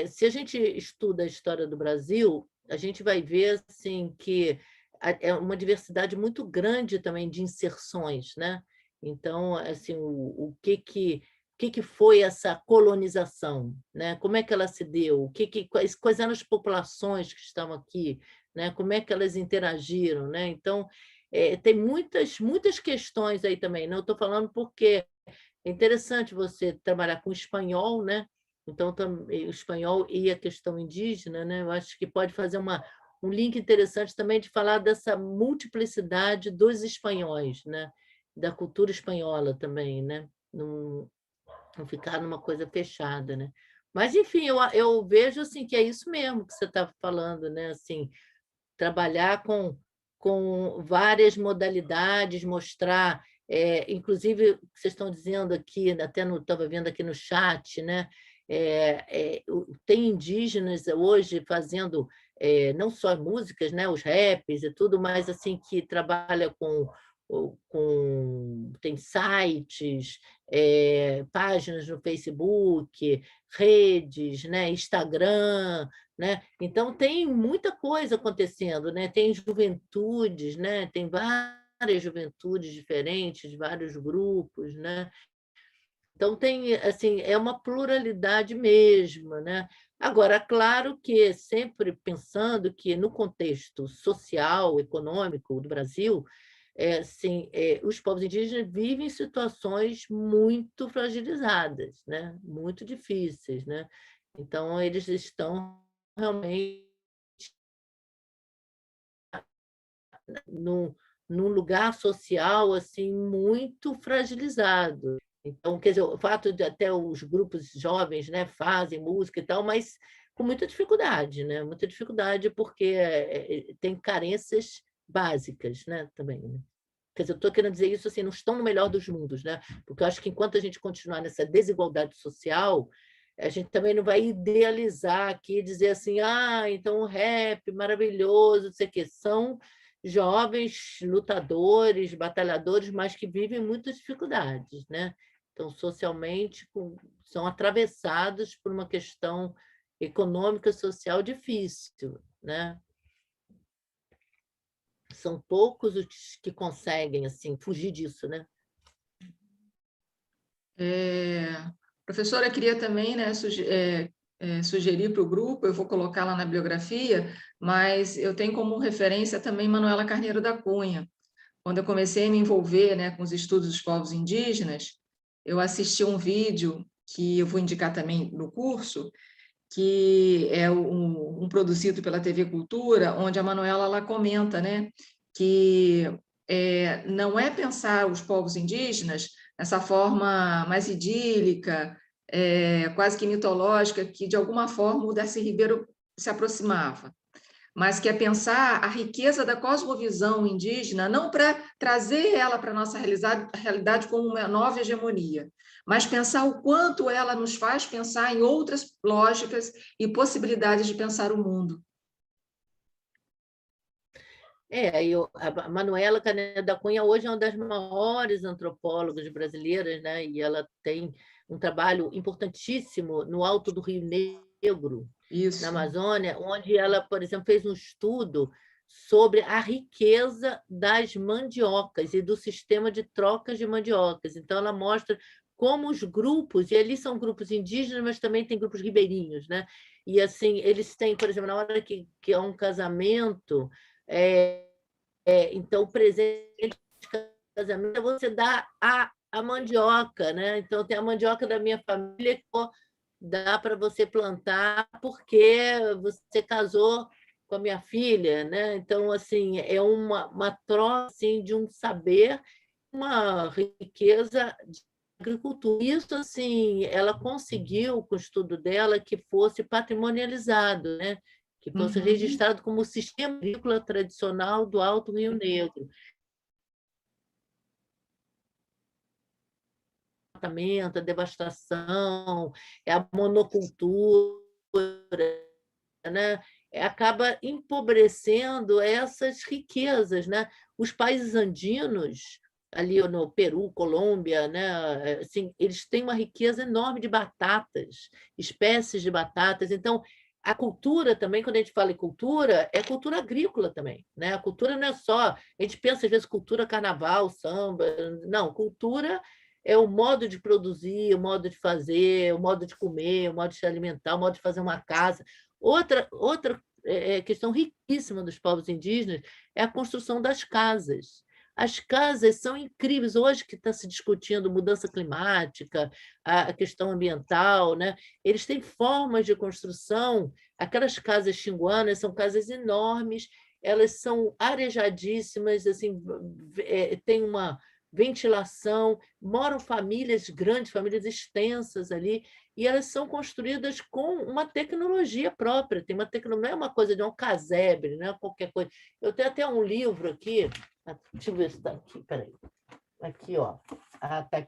se a gente estuda a história do Brasil, a gente vai ver assim, que é uma diversidade muito grande também de inserções, né? Então, assim, o que foi essa colonização, né? Como é que ela se deu? Quais eram as populações que estavam aqui, né? Como é que elas interagiram, né? Então, tem muitas questões aí também. Não estou falando porque é interessante você trabalhar com espanhol, né? Então, o espanhol e a questão indígena, né? Eu acho que pode fazer um link interessante também de falar dessa multiplicidade dos espanhóis, né? Da cultura espanhola também, né? Não ficar numa coisa fechada, né? Mas, enfim, eu vejo assim, que é isso mesmo que você está falando, né? Assim, trabalhar com várias modalidades, mostrar, inclusive, o que vocês estão dizendo aqui, até estava vendo aqui no chat, né? Tem indígenas hoje fazendo não só músicas, né? Os raps e tudo, mas assim que trabalha tem sites, páginas no Facebook, redes, né? Instagram, né? Então, tem muita coisa acontecendo, né? Tem juventudes, né? Tem várias juventudes diferentes, vários grupos, né? Então, tem, assim, é uma pluralidade mesmo, né? Agora, claro que sempre pensando que no contexto social, econômico do Brasil, assim, os povos indígenas vivem situações muito fragilizadas, né? Muito difíceis, né? Então, eles estão realmente num, num lugar social assim muito fragilizado. Então, quer dizer, o fato de até os grupos jovens, né, fazem música e tal, mas com muita dificuldade, né? Muita dificuldade porque tem carências básicas, né, também, né? Quer dizer, eu estou querendo dizer isso assim, não estão no melhor dos mundos, né? Porque eu acho que enquanto a gente continuar nessa desigualdade social, a gente também não vai idealizar aqui e dizer assim, então o rap maravilhoso, não sei o quê. São jovens lutadores, batalhadores, mas que vivem muitas dificuldades, né? Então, socialmente, são atravessados por uma questão econômica, social difícil, né? São poucos os que conseguem assim fugir disso, né? Professora, queria também, né, sugerir para o grupo, eu vou colocar lá na bibliografia, mas eu tenho como referência também Manuela Carneiro da Cunha. Quando eu comecei a me envolver, né, com os estudos dos povos indígenas, eu assisti um vídeo que eu vou indicar também no curso, que é um produzido pela TV Cultura, onde a Manuela ela comenta, né, que não é pensar os povos indígenas nessa forma mais idílica, quase que mitológica, que de alguma forma o Darcy Ribeiro se aproximava, mas que é pensar a riqueza da cosmovisão indígena, não para trazer ela para a nossa realidade como uma nova hegemonia, mas pensar o quanto ela nos faz pensar em outras lógicas e possibilidades de pensar o mundo. A Manuela Canedo da Cunha hoje é uma das maiores antropólogas brasileiras, né? E ela tem um trabalho importantíssimo no Alto do Rio Negro, na Isso. Amazônia, onde ela, por exemplo, fez um estudo sobre a riqueza das mandiocas e do sistema de trocas de mandiocas. Então, ela mostra como os grupos, e ali são grupos indígenas, mas também tem grupos ribeirinhos, né? E assim, eles têm, por exemplo, na hora que é um casamento, então, o presente de casamento é você dá a mandioca, né? Então, tem a mandioca da minha família que dá para você plantar porque você casou com a minha filha, né? Então, assim, é uma troca assim, de um saber, uma riqueza agricultura. Isso, assim, ela conseguiu, com o estudo dela, que fosse patrimonializado, né? Que fosse registrado como o sistema agrícola tradicional do Alto Rio Negro. A devastação, a monocultura, né? Acaba empobrecendo essas riquezas, né? Os países andinos, ali no Peru, Colômbia, né? Assim, eles têm uma riqueza enorme de batatas, espécies de batatas. Então, a cultura também, quando a gente fala em cultura, é cultura agrícola também, né? A cultura não é só... A gente pensa, às vezes, cultura carnaval, samba... Não, cultura é o modo de produzir, o modo de fazer, o modo de comer, o modo de se alimentar, o modo de fazer uma casa. Outra questão riquíssima dos povos indígenas é a construção das casas. As casas são incríveis. Hoje que está se discutindo mudança climática, a questão ambiental, né? Eles têm formas de construção. Aquelas casas xinguanas são casas enormes, elas são arejadíssimas, assim, tem uma ventilação, moram famílias grandes, famílias extensas ali, e elas são construídas com uma tecnologia própria. Tem uma tecnologia, não é uma coisa de um casebre, não é qualquer coisa. Eu tenho até um livro aqui, deixa eu ver se está aqui, peraí. Aqui, ó. Está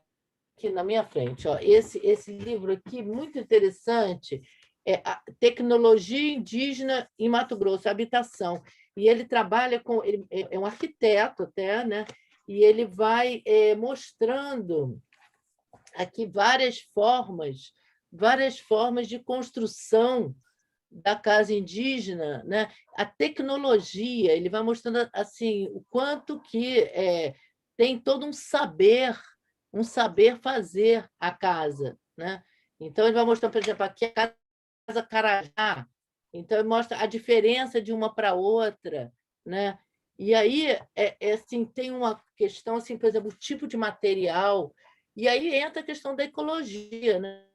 aqui na minha frente. Ó. Esse livro aqui, muito interessante, é a Tecnologia Indígena em Mato Grosso, Habitação. E ele trabalha com... Ele é um arquiteto até, né? E ele vai mostrando aqui várias formas de construção da casa indígena, né? A tecnologia, ele vai mostrando assim o quanto que tem todo um saber fazer a casa, né? Então ele vai mostrando, por exemplo, aqui a casa Carajá, então ele mostra a diferença de uma para outra, né? E aí assim, tem uma questão, assim, por exemplo, o tipo de material, e aí entra a questão da ecologia, né?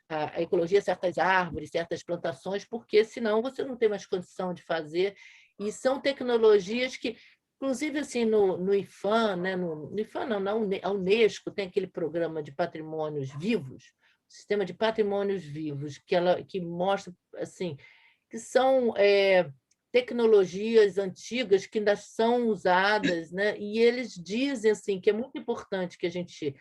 A ecologia, certas árvores, certas plantações, porque senão você não tem mais condição de fazer. E são tecnologias que, inclusive, assim, no IFAM, né? no IFAM não, a Unesco tem aquele programa de patrimônios vivos, sistema de patrimônios vivos, que mostra assim, que são tecnologias antigas que ainda são usadas, né? E eles dizem assim, que é muito importante que a gente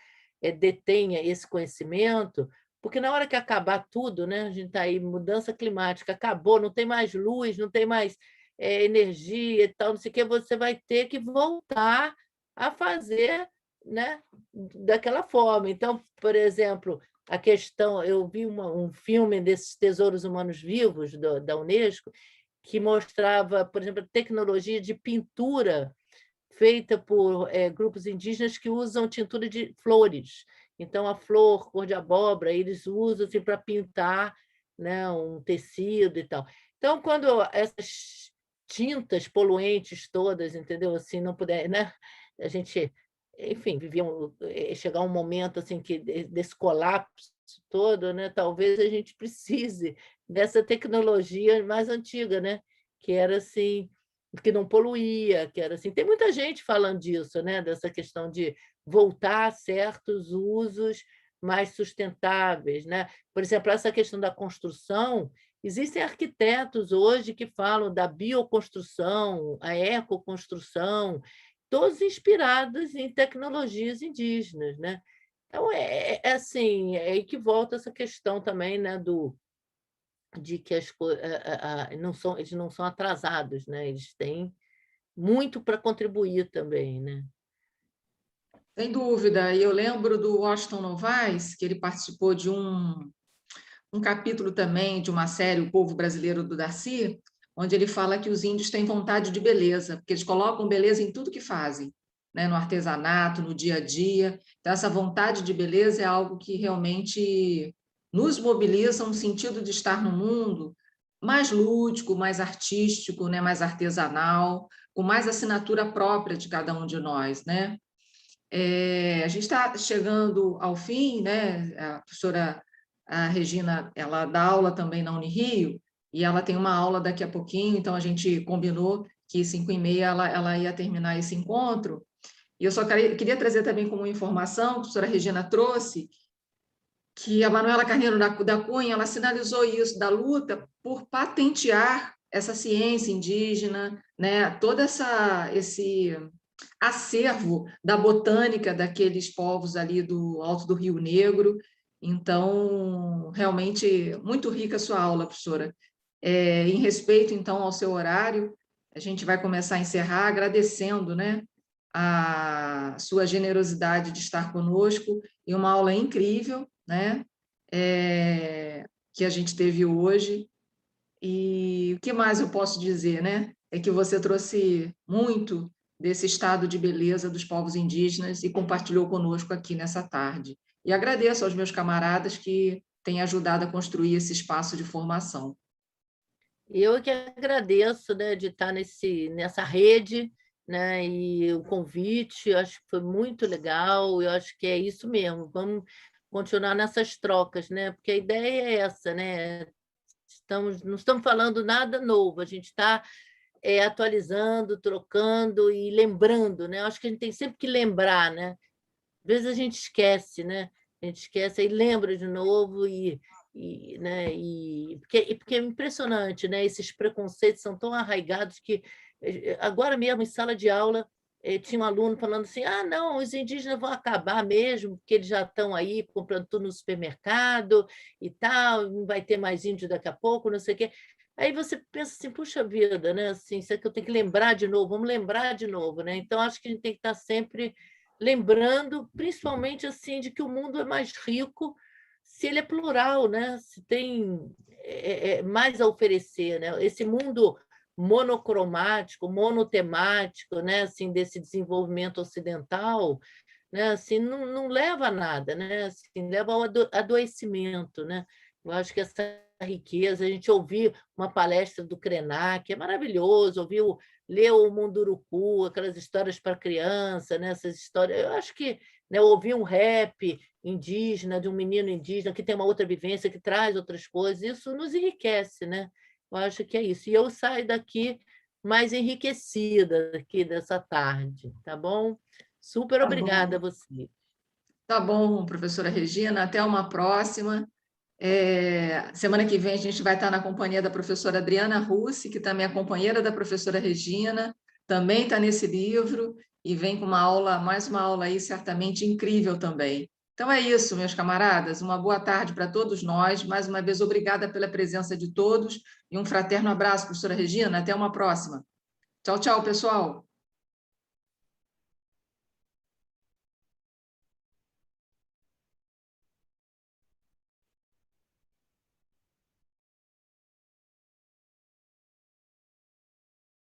detenha esse conhecimento, porque na hora que acabar tudo, né? A gente está aí, mudança climática, acabou, não tem mais luz, não tem mais energia e tal, não sei o que, você vai ter que voltar a fazer, né? Daquela forma. Então, por exemplo, a questão, eu vi um filme desses tesouros humanos vivos da Unesco, que mostrava, por exemplo, a tecnologia de pintura feita por grupos indígenas que usam tintura de flores. Então, a flor, cor de abóbora, eles usam assim, para pintar, né, um tecido e tal. Então, quando essas tintas poluentes todas, entendeu? Assim, não puder, né? A gente, enfim, chegar um momento assim que desse colapso todo, né? Talvez a gente precise dessa tecnologia mais antiga, né? Que era assim, que não poluía, que era assim. Tem muita gente falando disso, né? Dessa questão de voltar a certos usos mais sustentáveis, né? Por exemplo, essa questão da construção, existem arquitetos hoje que falam da bioconstrução, a ecoconstrução, todos inspirados em tecnologias indígenas, né? Então, assim, é aí que volta essa questão também, né, de que eles não são atrasados, né? Eles têm muito para contribuir também, né? Sem dúvida. E eu lembro do Washington Novaes, que ele participou de um capítulo também de uma série, O Povo Brasileiro do Darcy, onde ele fala que os índios têm vontade de beleza, porque eles colocam beleza em tudo que fazem, né? No artesanato, no dia a dia. Então, essa vontade de beleza é algo que realmente nos mobiliza, um sentido de estar no mundo mais lúdico, mais artístico, né? Mais artesanal, com mais assinatura própria de cada um de nós, né? A gente está chegando ao fim, né? A professora Regina, ela dá aula também na Unirio, e ela tem uma aula daqui a pouquinho, então a gente combinou que 5h30 ela ia terminar esse encontro. E eu só queria trazer também como informação, a professora Regina trouxe, que a Manuela Carneiro da Cunha, ela sinalizou isso, da luta por patentear essa ciência indígena, né? Todo esse acervo da botânica daqueles povos ali do Alto do Rio Negro. Então, realmente, muito rica a sua aula, professora. Em respeito, então, ao seu horário, a gente vai começar a encerrar agradecendo, né, a sua generosidade de estar conosco, e uma aula incrível, né, que a gente teve hoje. E o que mais eu posso dizer, né? É que você trouxe muito desse estado de beleza dos povos indígenas e compartilhou conosco aqui nessa tarde. E agradeço aos meus camaradas que têm ajudado a construir esse espaço de formação. Eu que agradeço, né, de estar nessa rede, né, e o convite, eu acho que foi muito legal, eu acho que é isso mesmo, vamos continuar nessas trocas, né, porque a ideia é essa, né, não estamos falando nada novo, a gente está atualizando, trocando e lembrando, né, eu acho que a gente tem sempre que lembrar, né, às vezes a gente esquece, né, a gente esquece e lembra de novo né, porque é impressionante, né? Esses preconceitos são tão arraigados que agora mesmo em sala de aula tinha um aluno falando assim: ah, não, os indígenas vão acabar mesmo, porque eles já estão aí comprando tudo no supermercado e tal, não vai ter mais índio daqui a pouco, não sei o quê. Aí você pensa assim, puxa vida, né? Assim, isso é que eu tenho que lembrar de novo, vamos lembrar de novo, né? Então acho que a gente tem que estar sempre lembrando, principalmente assim, de que o mundo é mais rico se ele é plural, né? Se tem mais a oferecer, né? Esse mundo monocromático, monotemático, né? Assim, desse desenvolvimento ocidental, né? Assim, não leva a nada, né? Assim, leva ao adoecimento, né? Eu acho que essa riqueza, a gente ouviu uma palestra do Krenak, é maravilhoso, ler o Munduruku, aquelas histórias para criança, né? Essas histórias, eu acho que, né, ouvir um rap indígena, de um menino indígena que tem uma outra vivência, que traz outras coisas, isso nos enriquece, né? Eu acho que é isso. E eu saio daqui mais enriquecida aqui dessa tarde, tá bom? Super Tá obrigada a bom. você. Tá bom, professora Regina, até uma próxima. Semana que vem a gente vai estar na companhia da professora Adriana Russi, que também é companheira da professora Regina, também está nesse livro, e vem com mais uma aula aí certamente incrível também. Então é isso, meus camaradas, uma boa tarde para todos nós, mais uma vez obrigada pela presença de todos, e um fraterno abraço, professora Regina, até uma próxima. Tchau, tchau, pessoal.